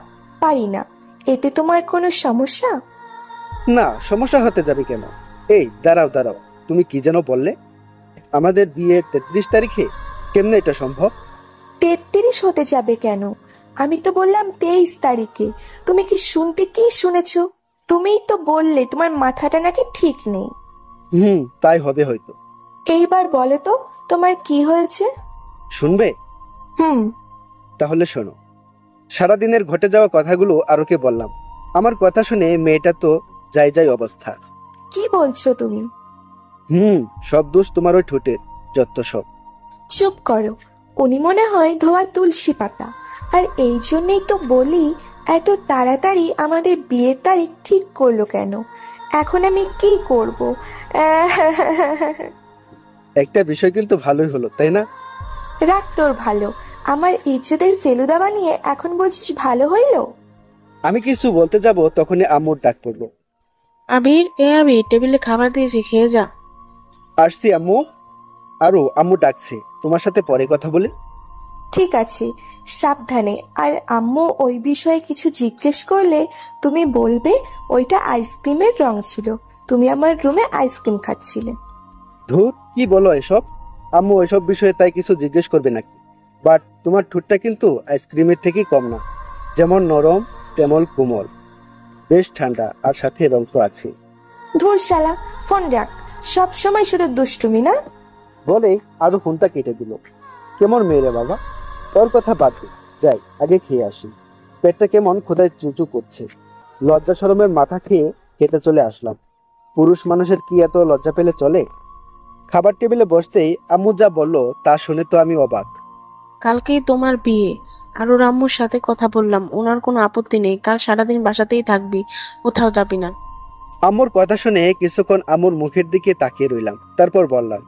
পারি না। এতে তোমার কোনো সমস্যা? না, সমস্যা হতে যাবে কেন? এই দাঁড়াও, তুমি কি যেন বললে? আমাদের বিয়ে 33 তারিখে? কেমনে এটা সম্ভব? 33 হতে যাবে কেন? আমি তো বললাম 23 তারিখে। তুমি কি শুনতে কি শুনেছো? তুমিই তো বললে তোমার মাথাটা নাকি ঠিক নেই। তাই হবে হয়তো। এইবার বলো তো তোমার কি হয়েছে? শুনবে? হুম। তাহলে শোনো। সারাদিনের ঘটে যাওয়া কথাগুলো আরোকে বললাম। আমার কথা শুনে মেয়েটা তো যাই অবস্থা। কি বলছো তুমি? সব দোষ তোমার ওই ঠোঁটের, যত সব। চুপ করো, উনি মনে হয় ধোয়া তুলসী পাতা। আর এই জন্যই তো বলি, এত তাড়াতাড়ি আমাদের বিয়ের তারিখ ঠিক করলো কেন? এখন আমি কি করব? একটা বিষয় কিন্তু ভালোই হলো, তাই না? রাগ তোর ভালো। আমার ইজ্জতের ফেলুদা বানিয়ে এখন বলছিস ভালো হইলো? আমি কিছু বলতে যাব তখনই আম্মুর ডাক পড়লো। আবির, আবির, টেবিলে খাবার দিয়েছি, খেয়ে যা। আসছি আম্মু। আরো আম্মু ডাকছে, তোমার সাথে পরে কথা বলি। ঠিক আছে, সাবধানে। আর আম্মু ওই বিষয়ে কিছু জিজ্ঞেস করলে তুমি বলবে ওইটা আইসক্রিমের রং ছিল, তুমি আমার রুমে আইসক্রিম খাচ্ছিলে। ধুর, কি বলো এসব? আম্মু এসব বিষয়ে তাই কিছু জিজ্ঞেস করবে নাকি? বাট তোমার ঠোঁটটা কিন্তু আইসক্রিমের থেকেই কম না। যেমন নরম তেমন কোমল, বেশ ঠান্ডা, আর সাথে রং তো আছে। ধুর শালা, ফোন রাখ, সব সময় শুধু দুষ্টুমি না? বলে আরো ফোনটা কেটে দিল। কেমন মেয়ে রে বাবা, তোর কথা বাদ দে, যাই আগে খেয়ে আসি। পেটটা কেমন খোদায় চুচু করছে। লজ্জা শরমের মাথা খেয়ে খেতে চলে আসলাম। পুরুষ মানুষের কি এত লজ্জা পেলে চলে? খাবার টেবিলে বসতেই আম্মু যা বলল তা শুনে তো আমি অবাক। কালকেই তোমার বিয়ে, আর ওর আম্মুর সাথে কথা বললাম, ওনার কোনো আপত্তি নেই। কাল সারাদিন বাসাতেই থাকবি, কোথাও যাবি না। আম্মুর কথা শুনে কিছুক্ষণ আম্মুর মুখের দিকে তাকিয়ে রইলাম, তারপর বললাম,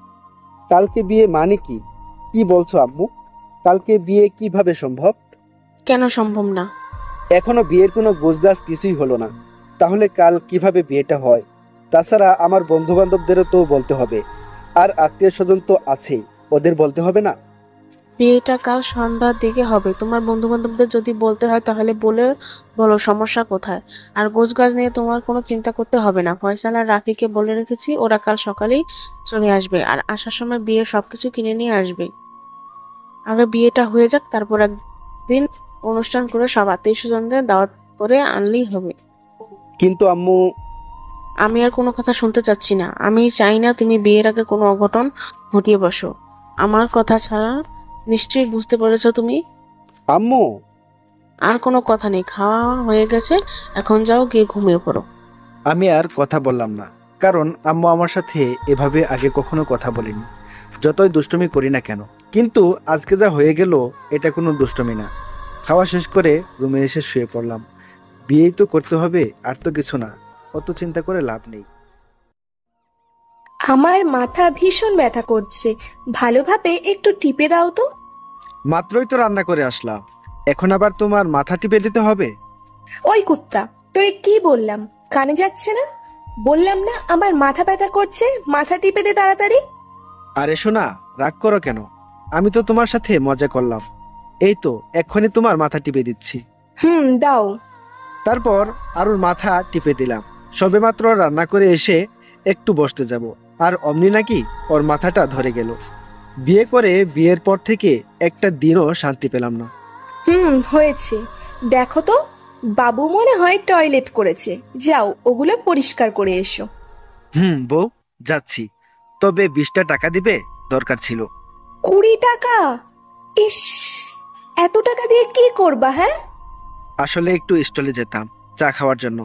কালকে বিয়ে মানে কি? কি বলছো আম্মু? কালকে বিয়ে কিভাবে সম্ভব? কেন সম্ভব না? এখনো বিয়ের কোনো গোছগাছ কিছুই হলো না, তাহলে কাল কিভাবে বিয়েটা হয়? তাছাড়া আমার বন্ধু বান্ধবদেরও তো বলতে হবে, আর আত্মীয় স্বজন তো আছেই, ওদের বলতে হবে না? বিয়েটা কাল সন্ধ্যার দিকে হবে। তোমার বন্ধু বান্ধবদের যদি বলতে হয় তাহলে বলো, সমস্যা কোথায়? আর গোছগাছ নিয়ে তোমার কোনো চিন্তা করতে হবে না। ফয়সাল আর রাফিকে বলে রেখেছি, ওরা কাল সকালেই চলে আসবে, আর আসার সময় বিয়ের সবকিছু কিনে নিয়ে আসবে। আগে বিয়েটা হয়ে যাক, তারপর একদিন অনুষ্ঠান করে সব আত্মীয় স্বজনদের দাওয়াত করে আনলেই হবে। কিন্তু আম্মু। আমি আর কোনো কথা শুনতে চাচ্ছি না। আমি চাই না তুমি বিয়ের আগে কোনো অঘটন ঘটিয়ে বসো। আমার কথা ছাড়া নিশ্চয়ই বুঝতে পেরেছো তুমি? আম্মু। আর কোনো কথা নেই, খাওয়া হয়ে গেছে, এখন যাও, গিয়ে ঘুমিয়ে পড়ো। আমি আর কথা বললাম না, কারণ আম্মু আমার সাথে এভাবে আগে কখনো কথা বলেনি, যতই দুষ্টুমি করি না কেন। কিন্তু আজকে যা হয়ে গেল, এটা কোনো দুষ্টুমি না। খাওয়া শেষ করে রুমে এসে শুয়ে পড়লাম। বিয়েই তো করতে হবে, আর তো কিছু না, অত চিন্তা করে লাভ নেই। আমার মাথা ভীষণ ব্যথা করছে, ভালোভাবে একটু টিপে দাও তো। মাত্রই তো রান্না করে আসলাম, এখন আবার তোমার মাথা টিপে দিতে হবে? ওই কুত্তা, তোরে কি বললাম, কানে যাচ্ছে না? বললাম না আমার মাথা ব্যথা করছে, মাথা টিপে দে তাড়াতাড়ি। আরে শোনা, রাগ করো কেন? আমি তো তোমার সাথে মজা করলাম। এই তো এক্ষুনি তোমার মাথা টিপে দিচ্ছি। দাও। তারপর আরুর মাথা টিপে দিলাম। সবেমাত্র রান্না করে এসে একটু বসতে যাব, আর অমনি নাকি ওর মাথাটা ধরে গেল। বিয়ে করে বিয়ের পর থেকে একটা দিনও শান্তি পেলাম না। হয়েছে, দেখো তো, বাবু মনে হয় টয়লেট করেছে, যাও ওগুলো পরিষ্কার করে এসো। বউ, যাচ্ছি। তবে 20টা টাকা দিবে, দরকার ছিল। 20 টাকা? ইস, এত টাকা দিয়ে কি করবা? হ্যাঁ, আসলে একটু স্টলে যেতাম চা খাওয়ার জন্য।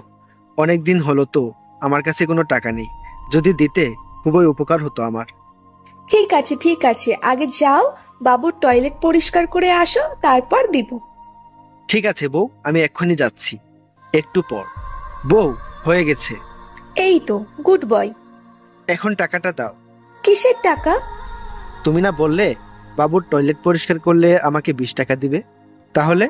অনেক দিন হলো তো, আমার কাছে কোনো টাকা নেই। যদি দিতে খুবই উপকার হতো আমার। ঠিক আছে ঠিক আছে, আগে যাও, বাবুর টয়লেট পরিষ্কার করে আসো, তারপর দিব। ঠিক আছে বউ, আমি এক্ষুনি যাচ্ছি। একটু পর। বউ, হয়ে গেছে। এই তো, গুড বয়। এখন টাকাটা দাও। কিসের টাকা? তুমি না বললে বাবুর টয়লেট পরিষ্কার করলে আমাকে 20 টাকা দিবে? তাহলে?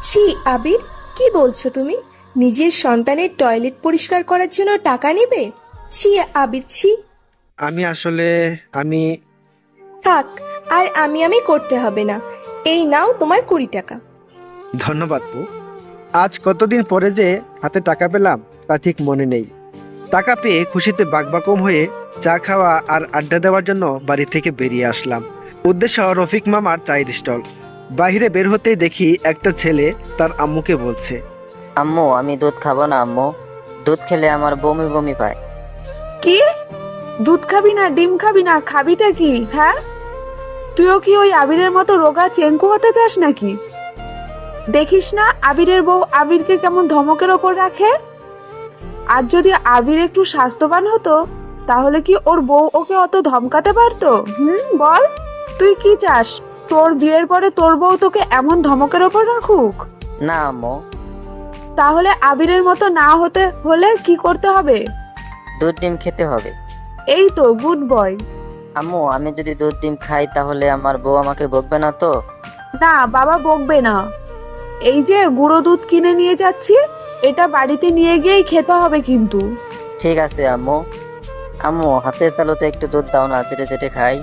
ছি আবির, কি বলছো তুমি? নিজের সন্তানের টয়লেট পরিষ্কার করার জন্য টাকা নিবে? ছি আবির, ছি। আমি থাক, আর আমি করতে হবে না। এই নাও তোমার 20 টাকা। ধন্যবাদ বউ। আজ কতদিন পরে যে হাতে টাকা পেলাম তা ঠিক মনে নেই। টাকা পেয়ে খুশিতে বাকবাকম হয়ে চা খাওয়া আর আড্ডা দেওয়ার জন্য বাড়ি থেকে বেরিয়ে আসলাম। উদ্দেশ্য রফিক মামার চায়ের স্টল। বাইরে বের হতেই দেখি একটা ছেলে তার আম্মুকে বলছে, আম্মু, আমি দুধ খাবো না আম্মু। দুধ খেলে আমার বমি বমি পায়। কি? দুধ খাবি না, ডিম খাবি না, খাবিটা কি? হ্যাঁ, তুইও কি ওই আবিরের মতো রোগা চেঙ্কু হতে চাস নাকি? দেখিস না আবিরের বউ আবিরকে কেমন ধমকের ওপর রাখে। আর যদি আবির একটু স্বাস্থ্যবান হতো তাহলে কি ওর বউ ওকে অত ধমকাতে পারতো? বল, তুই কি চাস তোর বিয়ের পরে তোর বউ তোকে এমন ধমকের ওপর রাখুক? না আম্মু। তাহলে আবিরের মতো না হতে হলে কি করতে হবে? দুধ ডিম খেতে হবে। এই তো, গুড বয়। আম্মু, আমি যদি দুধ ডিম খাই তাহলে আমার বউ আমাকে বকবে না তো? না বাবা, বকবে না। এই যে গুঁড়ো দুধ কিনে নিয়ে যাচ্ছি, এটা বাড়িতে নিয়ে গিয়েই খেতে হবে কিন্তু। ঠিক আছে আম্মু। আম্মু, হাতের তালুতে একটু দুধ দাও না, চেটে চেটে খাই।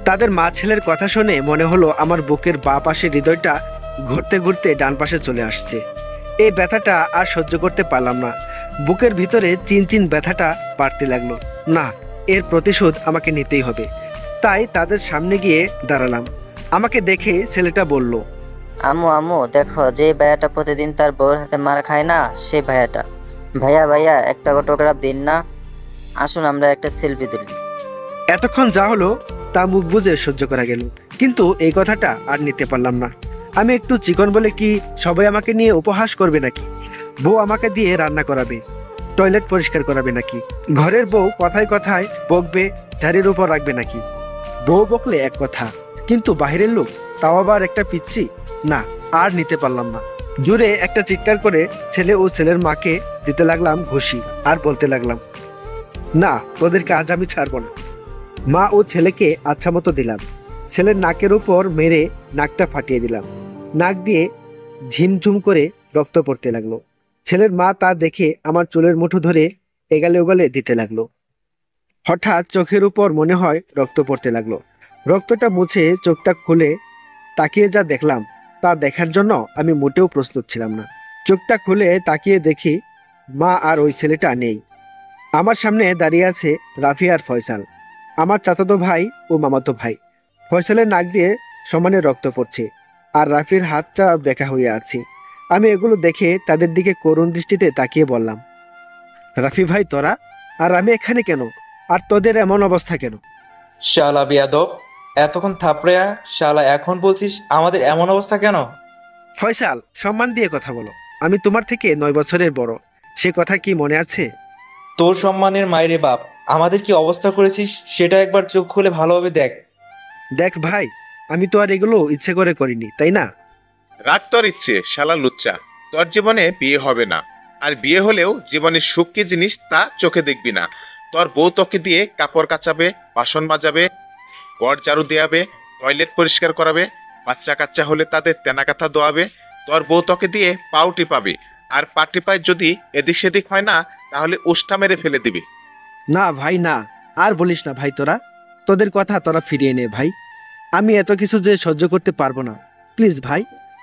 তাদের মা ছেলের কথা শুনে মনে হলো আমার বুকের বাঁ পাশের হৃদয়টা ঘুরতে ঘুরতে ডান পাশে চলে আসছে। এই ব্যথাটা আর সহ্য করতে পারলাম না। বুকের ভিতরে চিনচিন ব্যথাটা বাড়তে লাগলো। না, এর প্রতিশোধ আমাকে নিতেই হবে। তাই তাদের সামনে গিয়ে দাঁড়ালাম। আমাকে দেখে ছেলেটা বলল, আম্মু আম্মু, দেখো যে ভাইয়াটা প্রতিদিন তার বউয়ের হাতে মার খায় না, সেই ভাইয়াটা। ভাইয়া ভাইয়া, একটা অটোগ্রাফ দিন না, আসুন আমরা একটা সেলফি তুলি। এতক্ষণ যা হলো তা মুখ বুঝে সহ্য করা গেল, কিন্তু এই কথাটা আর নিতে পারলাম না। আমি একটু চিকন বলে কি সবাই আমাকে নিয়ে উপহাস করবে নাকি? বউ আমাকে দিয়ে রান্না করাবে, টয়লেট পরিষ্কার করাবে নাকি? ঘরের বউ কথায় কথায় বকবে, ঝাড়ির উপর রাখবে নাকি? বউ বকলে এক কথা, কিন্তু বাহিরের লোক, তাও আবার একটা পিচ্ছি। না, আর নিতে পারলাম না। জোরে একটা চিৎকার করে ছেলে ও ছেলের মাকে দিতে লাগলাম ঘুষি, আর বলতে লাগলাম, না, তোদেরকে আজ আমি ছাড়বো না। মা ও ছেলেকে আচ্ছা মতো দিলাম। ছেলের নাকের উপর মেরে নাকটা ফাটিয়ে দিলাম। নাক দিয়ে ঝিমঝুম করে রক্ত পড়তে লাগলো। ছেলের মা তা দেখে আমার চুলের মুঠো ধরে এগালে ওগালে দিতে লাগলো। হঠাৎ চোখের উপর মনে হয় রক্ত পড়তে লাগলো। রক্তটা মুছে চোখটা খুলে তাকিয়ে যা দেখলাম, তা দেখার জন্য আমি মোটেও প্রস্তুত ছিলাম না। চোখটা খুলে তাকিয়ে দেখি মা আর ওই ছেলেটা নেই। আমার সামনে দাঁড়িয়ে আছে রাফি আর ফয়সাল, আমার চাচাতো ভাই ও মামাতো ভাই। ফয়সালের নাক দিয়ে সমানে রক্ত পড়ছে, আর রাফির হাতটা বেঁকা হয়ে আছে। আমি এগুলো দেখে তাদের দিকে করুণ দৃষ্টিতে তাকিয়ে বললাম, রাফি ভাই তোরা, আর আমি এখানে কেন? আর তোদের এমন অবস্থা কেন? শালা বিয়াদব, এতক্ষণ থাপড়েয়া শালা, এখন বলছিস আমাদের এমন অবস্থা কেন? ফয়সাল, সম্মান দিয়ে কথা বলো। আমি তোমার থেকে 9 বছরের বড়, সে কথা কি মনে আছে? তোর সম্মানের মায়েরে বাপ, আমাদের কি অবস্থা করেছিস সেটা একবার চোখ খুলে ভালোভাবে দেখ। দেখ ভাই, আমি তো আর এগুলো ইচ্ছে করে করিনি, তাই না? রাগ তোর ইচ্ছে, শালা লুচ্চা। তোর জীবনে বিয়ে হবে না, আর বিয়ে হলেও জীবনের সুখ কি জিনিস তা চোখে দেখবি না। তোর বউ তোকে দিয়ে কাপড় কাচাবে, বাসন মাজাবে, ঘর ঝাড়ু দেয়াবে, টয়লেট পরিষ্কার করাবে, বাচ্চা কাচ্চা হলে তাদের তেনা কাথা দোয়াবে। তোর বউ তোকে দিয়ে পাও টিপাবে, আর পা টিপায় যদি এদিক সেদিক হয় না তাহলে উষ্টা মেরে ফেলে দিবি। না ভাই না, আর বলিস না ভাই। তোদের কথা তোরা ফিরিয়ে নে ভাই। আমি এত কিছু যে সহ্য করতে পারবো না। প্লিজ ভাই,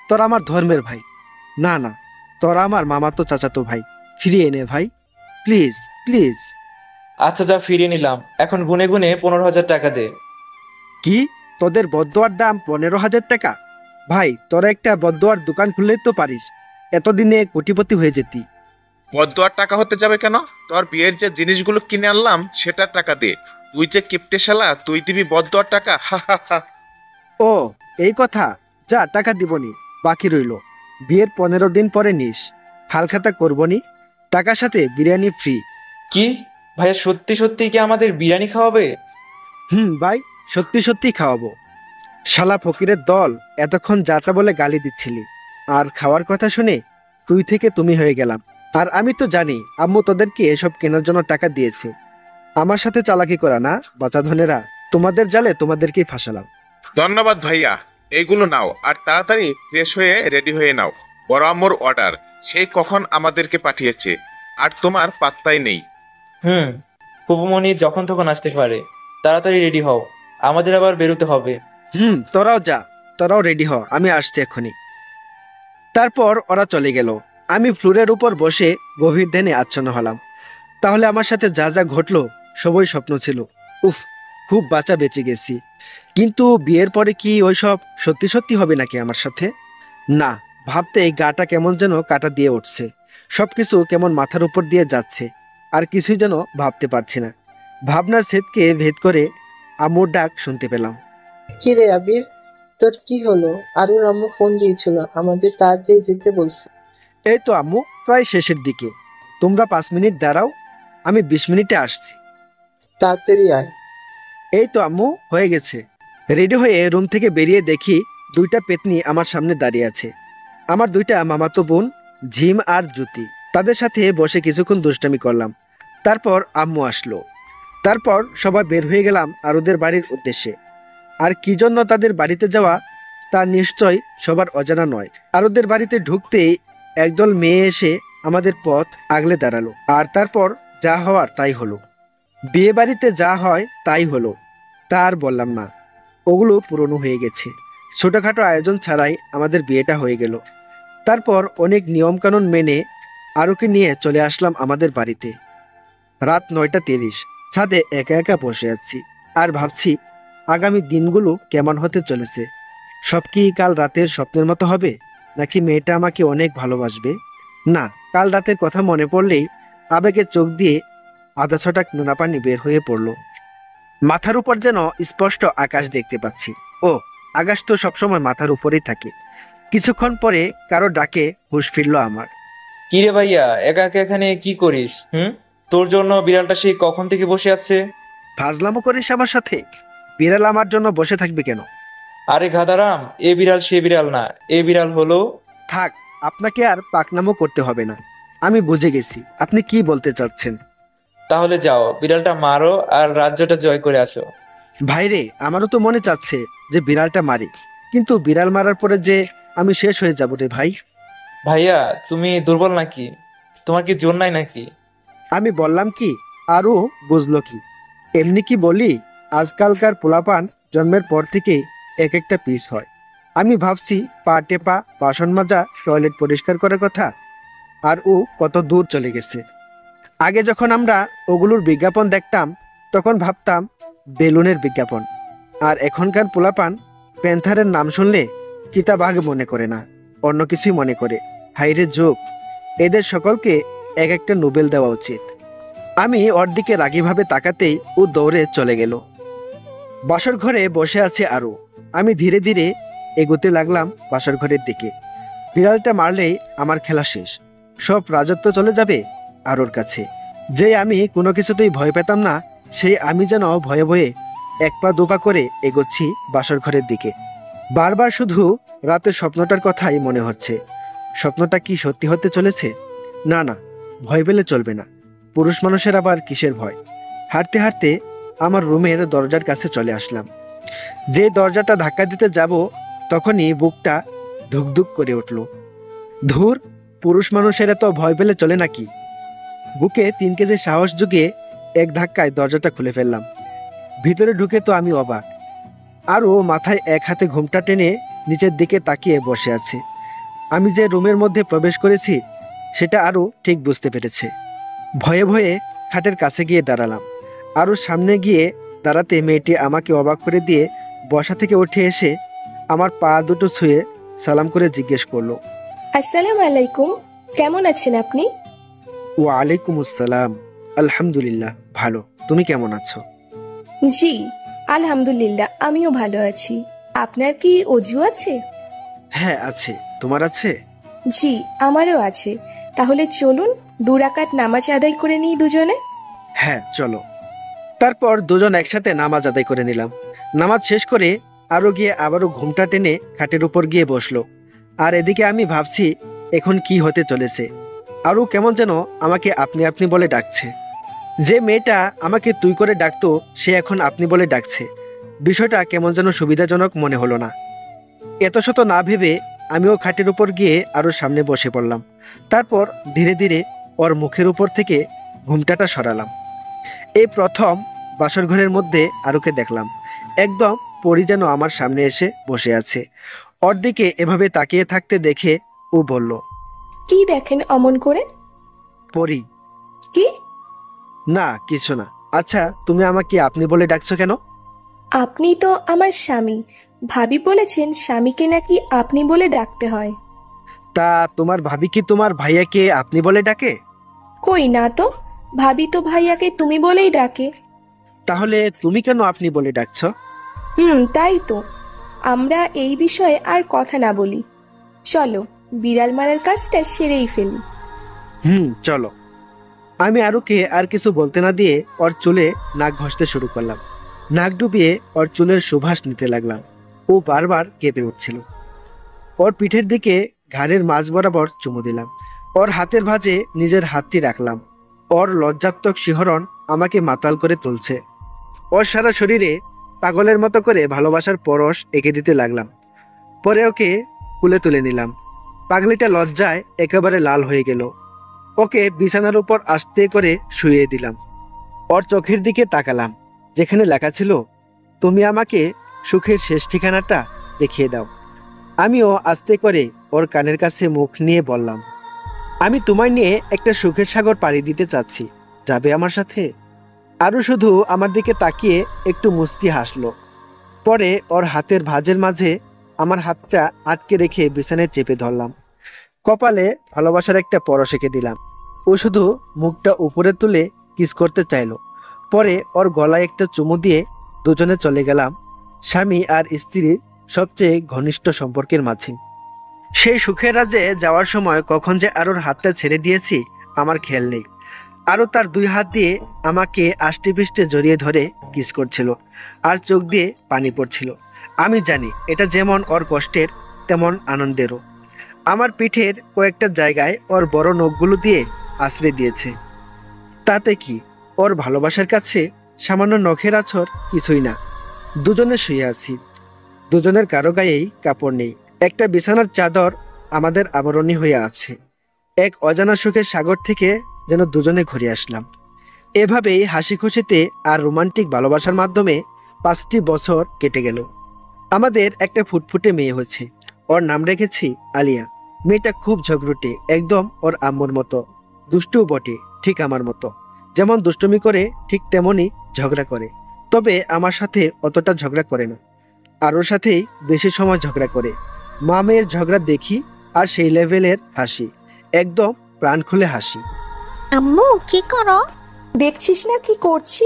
তোরা আমার ধর্মের ভাই। না না, তোরা আমার মামাতো চাচাতো ভাই। ফিরিয়ে নে ভাই, প্লিজ প্লিজ। আচ্ছা যা, ফিরিয়ে নিলাম। এখন গুনে গুনে 15,000 টাকা দে। কি? তোদের বদদোয়ার দাম 15,000 টাকা? ভাই, তোরা একটা বদদোয়ার দোকান খুললেই তো পারিস, এতদিনে কোটিপতি হয়ে যেতি। বদদোয়ার টাকা হতে যাবে কেন? তোর বিয়ের যে জিনিসগুলো কিনে আনলাম সেটার টাকা দে। তুই যে কিপটে শালা, তুই দিবি বদদোয়ার টাকা? হা হা হা। ও, এই কথা? যা, টাকা দিবনি, বাকি রইলো। বিয়ের 15 দিন পরে নিস, হালখাতা করবনি। টাকার সাথে বিরিয়ানি ফ্রি। কি ভাইয়া, সত্যি সত্যি কি আমাদের বিরিয়ানি খাওয়াবে? ভাই, সত্যি সত্যি খাওয়াবো। শালা ফকিরের দল, এতক্ষণ যাত্রা বলে গালি দিচ্ছিলি, আর খাওয়ার কথা শুনে তুই থেকে তুমি হয়ে গেলাম। আর আমি তো জানি আম্মু তোদেরকে এসব কেনার জন্য টাকা দিয়েছে। আমার সাথে চালাকি করা না বাচ্চা ধনেরা, তোমাদের জালে তোমাদেরকেই ফাঁসালাম। ধন্যবাদ ভাইয়া, এইগুলো নাও আর তাড়াতাড়ি ফ্রেশ হয়ে রেডি হয়ে নাও। বড় আম্মুর অর্ডার, সেই কখন আমাদেরকে পাঠিয়েছে, আর তোমার পাত্তাই নেই। ফুপুমণি যখন তখন আসতে পারে, তাড়াতাড়ি রেডি হও, আমাদের আবার বেরোতে হবে। তোরাও যা, তোরাও রেডি হ, আমি আসছি এক্ষুনি। তারপর ওরা চলে গেল। আমি ফ্লোরের উপর বসে গভীর ধ্যানে আচ্ছন্ন হলাম। তাহলে আমার সাথে যা যা ঘটলো সবই স্বপ্ন ছিল। উফ, খুব বাঁচা বেঁচে গেছি। কিন্তু বিয়ের পরে কি ওইসব সত্যি সত্যি হবে নাকি আমার সাথে? না, ভাবতে গাটা কেমন যেন কাটা দিয়ে উঠছে। সবকিছু কেমন মাথার উপর দিয়ে যাচ্ছে, আর কিছুই যেন ভাবতে পারছি না। ভাবনার ছেদকে ভেদ করে আম্মুর ডাক শুনতে পেলাম। কি রে আবির, তোর কি হলো? আরুর আম্মু ফোন দিয়েছিল, আমাদের তাড়াতাড়ি যেতে বলছে। এই তো আম্মু, প্রায় শেষের দিকে। তোমরা 5 মিনিট দাঁড়াও, আমি 20 মিনিটে আসছি। তাড়াতাড়ি আয়। এই তো আম্মু, হয়ে গেছে। রেডি হয়ে রুম থেকে বেরিয়ে দেখি 2টা পেতনি আমার সামনে দাঁড়িয়ে আছে। আমার 2টা মামাতো বোন ঝিম আর জ্যোতি। তাদের সাথে বসে কিছুক্ষণ দুষ্টামি করলাম। তারপর আম্মু আসলো। তারপর সবাই বের হয়ে গেলাম আরুদের বাড়ির উদ্দেশ্যে। আর কি জন্য তাদের বাড়িতে যাওয়া তা নিশ্চয় সবার অজানা নয়। আরুদের বাড়িতে ঢুকতেই একদল মেয়ে এসে আমাদের পথ আগলে দাঁড়ালো। আর তারপর যা হওয়ার তাই হলো। বিয়ে বাড়িতে যা হয় তাই হলো, তা আর বললাম না। ওগুলো পুরনো হয়ে গেছে। ছোটখাটো আয়োজন ছাড়াই আমাদের বিয়েটা হয়ে গেল। তারপর অনেক নিয়মকানুন মেনে আরুকে নিয়ে চলে আসলাম আমাদের বাড়িতে। রাত 9:30, ছাদে একা একা বসে আছি আর ভাবছি আগামী দিনগুলো কেমন হতে চলেছে। সব কি কাল রাতের স্বপ্নের মতো হবে, নাকি মেয়েটা আমাকে অনেক ভালোবাসবে? না, কাল রাতের কথা মনে পড়লেই আবেগে চোখ দিয়ে আধা ছটাক নোনা পানি বের হয়ে পড়ল। মাথার উপর যেন স্পষ্ট আকাশ দেখতে পাচ্ছি। ও, আকাশ তো সবসময় মাথার উপরেই থাকে। কিছুক্ষণ পরে কারো ডাকে হুঁশ ফিরল আমার। কিরে ভাইয়া, একা একা এখানে কি করিস? তোর জন্য বিড়ালটা সেই কখন থেকে বসে আছে। ফাজলামো করিস আমার সাথে? বিড়াল আমার জন্য বসে থাকবে কেন? আরে গাদারাম, এ বিড়াল সে বিড়াল না, এ বিড়াল হলো। থাক, আপনাকে আর পাকনামো করতে হবে না। আমি বুঝে গেছি আপনি কি বলতে চাচ্ছেন। তাহলে যাও, বিড়ালটা মারো আর রাজ্যটা জয় করে আসো। ভাইরে, আমারও তো মনে চাচ্ছে যে বিড়ালটা মারি, কিন্তু বিড়াল মারার পরে যে আমি শেষ হয়ে যাব রে ভাই। ভাইয়া, তুমি দুর্বল নাকি? তোমার কি জোর নাই নাকি? আমি বললাম কি, আরও বুঝলো কি? এমনি কি বলি, আজকালকার পোলাপান জন্মের পর থেকেই এক একটা পিস হয়। আমি ভাবছি পা টেপা, বাসন মাজা, টয়লেট পরিষ্কার করার কথা, আর ও কত দূর চলে গেছে। আগে যখন আমরা ওগুলোর বিজ্ঞাপন দেখতাম তখন ভাবতাম বেলুনের বিজ্ঞাপন, আর এখনকার পোলাপান প্যান্থারের নাম শুনলে চিতাবাঘ মনে করে না, অন্য কিছুই মনে করে। হাইরে যোগ, এদের সকলকে এক একটা নোবেল দেওয়া উচিত। আমি ওর দিকে রাগীভাবে তাকাতেই ও দৌড়ে চলে গেল। বাসর ঘরে বসে আছে আরও। আমি ধীরে ধীরে এগোতে লাগলাম বাসর ঘরের দিকে। বিড়ালটা মারলেই আমার খেলা শেষ, সব রাজত্ব চলে যাবে আরোর কাছে। যে আমি কোনো কিছুতেই ভয় পেতাম না, সেই আমি যেন ভয়ে ভয়ে 1 পা 2 পা করে এগোচ্ছি বাসর ঘরের দিকে। বারবার শুধু রাতের স্বপ্নটার কথাই মনে হচ্ছে। স্বপ্নটা কি সত্যি হতে চলেছে? না না, ভয় পেলে চলবে না। পুরুষ মানুষের আবার কিসের ভয়? হাঁটতে হাঁটতে আমার রুমের দরজার কাছে চলে আসলাম। যে দরজাটা ধাক্কা দিতে যাব তখনই বুকটা ধুকধুক করে উঠল। ধুর, পুরুষ মানুষের এত ভয় পেলে চলে নাকি? বুকে 3 কেজি সাহস জুগিয়ে এক ধাক্কায় দরজাটা খুলে ফেললাম। ভিতরে ঢুকে তো আমি অবাক। আরও মাথায় এক হাতে ঘোমটা টেনে নিচের দিকে তাকিয়ে বসে আছে। আমি যে রুমের মধ্যে প্রবেশ করেছি সেটা আরও ঠিক বুঝতে পেরেছে। ভয়ে ভয়ে খাটের কাছে গিয়ে দাঁড়ালাম। আরও সামনে গিয়ে দাঁড়াতে মেয়েটি আমাকে অবাক করে দিয়ে বসা থেকে উঠে এসে আমার পা দুটো ছুঁয়ে সালাম করে জিজ্ঞেস করলো, আসসালামু আলাইকুম, কেমন আছেন আপনি? ওয়ালাইকুম আসসালাম, আলহামদুলিল্লাহ ভালো, তুমি কেমন আছো? জি আলহামদুলিল্লাহ, আমিও ভালো আছি। আপনার কি অজু আছে? হ্যাঁ আছে, তোমার আছে? জি আমারও আছে। তাহলে চলুন 2 রাকাত নামাজ আদায় করে নিই দুজনে। হ্যাঁ চলো। তারপর দুজন একসাথে নামাজ আদায় করে নিলাম। নামাজ শেষ করে আরও গিয়ে আবারও ঘুমটা টেনে খাটের উপর গিয়ে বসলো। আর এদিকে আমি ভাবছি এখন কি হতে চলেছে। আরও কেমন যেন আমাকে আপনি আপনি বলে ডাকছে। যে মেয়েটা আমাকে তুই করে ডাকতো সে এখন আপনি বলে ডাকছে। বিষয়টা কেমন যেন সুবিধাজনক মনে হলো না। এত শত না ভেবে আমিও খাটের উপর গিয়ে আরও সামনে বসে পড়লাম। তারপর ধীরে ধীরে ওর মুখের উপর থেকে ঘুমটাটা সরালাম। এই প্রথম বাসর ঘরের মধ্যে আরুকে দেখলাম। একদম পরি যেন আমার সামনে এসে বসে আছে। ওর দিকে এভাবে তাকিয়ে থাকতে দেখে ও বলল, কি দেখেন অমন করে? পরি। কি? না কিছু না। আচ্ছা, তুমি আমাকে আপনি বলে ডাকছো কেন? আপনি তো আমার স্বামী, ভাবি বলেছেন স্বামীকে নাকি আপনি বলে ডাকতে হয়। তা তোমার ভাবি কি তোমার ভাইয়াকে আপনি বলে ডাকে? কই না তো, ভাবি তো ভাইয়াকে তুমি বলেই ডাকে। তাহলে তুমি কেন আপনি বলে ডাকছো? তাই তো, আমরা এই বিষয়ে আর কথা না বলি। চলো বিড়াল মারার কাজটা সেরেই ফেলি। চলো। আমি আরুকে আর কিছু বলতে না দিয়ে ওর চুলে নাক ঘষতে শুরু করলাম। নাক ডুবিয়ে ওর চুলের সুবাস নিতে লাগলাম। ও বারবার কেঁপে উঠছিল। ওর পিঠের দিকে ঘাড়ের মাঝ বরাবর চুমু দিলাম। ওর হাতের ভাঁজে নিজের হাতটি রাখলাম। ওর লজ্জাত্মক শিহরণ আমাকে মাতাল করে তুলছে। ওর সারা শরীরে পাগলের মতো করে ভালোবাসার পরশ এঁকে দিতে লাগলাম। পরে ওকে কুলে তুলে নিলাম। পাগলিটা লজ্জায় একেবারে লাল হয়ে গেল। ওকে বিছানার উপর আস্তে করে শুইয়ে দিলাম। ওর চোখের দিকে তাকালাম, যেখানে লেখা ছিল, তুমি আমাকে সুখের শেষ ঠিকানাটা দেখিয়ে দাও। আমিও আস্তে করে ওর কানের কাছে মুখ নিয়ে বললাম, আমি তোমায় নিয়ে একটা সুখের সাগর পাড়ি দিতে চাচ্ছি, যাবে আমার সাথে? আরও শুধু আমার দিকে তাকিয়ে একটু মুচকি হাসলো। পরে ওর হাতের ভাঁজের মাঝে আমার হাতটা আটকে রেখে বিছানায় চেপে ধরলাম। কপালে ভালোবাসার একটা পরশ এঁকে দিলাম। ও শুধু মুখটা উপরে তুলে কিস করতে চাইলো। পরে ওর গলায় একটা চুমু দিয়ে দুজনে চলে গেলাম স্বামী আর স্ত্রীর সবচেয়ে ঘনিষ্ঠ সম্পর্কের মাঝে। সেই সুখের রাজ্যে যাওয়ার সময় কখন যে আরুর হাতটা ছেড়ে দিয়েছি আমার খেয়াল নেই। আরও তার দুই হাত দিয়ে আমাকে আষ্টে পৃষ্ঠে জড়িয়ে ধরে কিস করছিল আর চোখ দিয়ে পানি পড়ছিল। আমি জানি এটা যেমন ওর কষ্টের তেমন আনন্দেরও। আমার পিঠের কয়েকটা জায়গায় ওর বড় নখগুলো দিয়ে আশ্রে দিয়েছে। তাতে কি, ওর ভালোবাসার কাছে সামান্য নখের আছর কিছুই না। দুজনে শুয়ে আছি, দুজনের কারো গায়েই কাপড় নেই। একটা বিছানার চাদর আমাদের আবরণী হয়ে আছে। এক অজানা সুখের সাগর থেকে যেন দুজনে ঘুরে আসলাম। এভাবেই হাসি খুশিতে আর রোমান্টিক ভালোবাসার মাধ্যমে 5টি বছর কেটে গেল। আমাদের একটা ফুটফুটে মেয়ে হয়েছে। ওর নাম রেখেছি আলিয়া। মেয়েটা খুব ঝগড়ুটে, একদম ওর আম্মুর মতো। দুষ্টুও বটে, ঠিক আমার মতো। যেমন দুষ্টুমি করে ঠিক তেমনই ঝগড়া করে, তবে আমার সাথে অতটা ঝগড়া করে না। আর ওর সাথেই বেশি সময় ঝগড়া করে। মা মেয়ের ঝগড়া দেখি আর সেই লেভেলের হাসি, একদম প্রাণ খুলে হাসি। আম্মু কি করো? দেখছিস না কি করছি?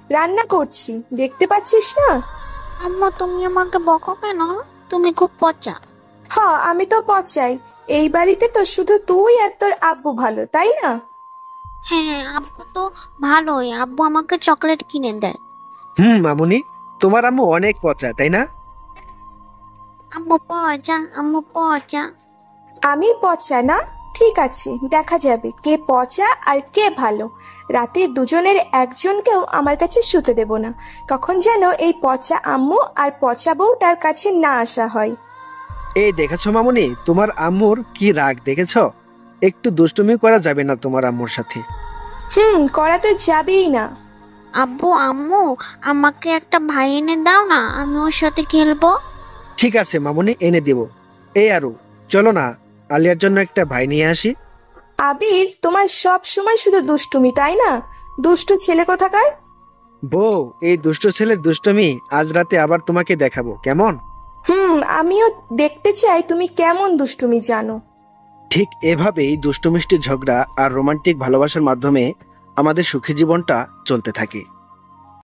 রান্না করছি, দেখতে পাচ্ছিস না? আম্মু তুমি আমাকে বকো কেন? তুমি খুব পচা। হ্যাঁ আমি তো পচাই। এই বাড়িতে তো শুধু তুই আর তোর আব্বু ভালো, তাই না? হ্যাঁ আব্বু তো ভালোই, আব্বু আমাকে চকলেট কিনে দেয়। মামুনি, তোমার আম্মু অনেক পচা, তাই না? আম্মু পচা, আম্মু পচা। আমি পচা না? ঠিক আছে, দেখা যাবে কে পচা আর কে ভালো। রাতে দুজনের একজনকেও আমার কাছে শুতে দেব না, তখন যেন এই পচা আম্মু আর পচা বউটার কাছে না আসা হয়। এই দেখেছো মামুনি, তোমার আম্মুর কি রাগ দেখেছো? একটু দুষ্টুমি করা যাবে না তোমার আম্মুর সাথে? করা তো যাবেই না। আব্বু আম্মু আমাকে একটা ভাই এনে দাও না, আমি ওর সাথে খেলবো। ঠিক আছে মামুনি, এনে দিব। এই আরু, চলো না আলিয়ার জন্য একটা ভাই নিয়ে আসি। আবির, তোমার সব সময় শুধু দুষ্টুমি, তাই না? দুষ্টু ছেলে কোথাকার। বউ, এই দুষ্ট ছেলের দুষ্টুমি আজ রাতে আবার তোমাকে দেখাবো, কেমন? আমিও দেখতে চাই তুমি কেমন দুষ্টুমি জানো। ঠিক এভাবেই দুষ্টু মিষ্টি ঝগড়া আর রোমান্টিক ভালোবাসার মাধ্যমে আমাদের সুখী জীবনটা চলতে থাকে।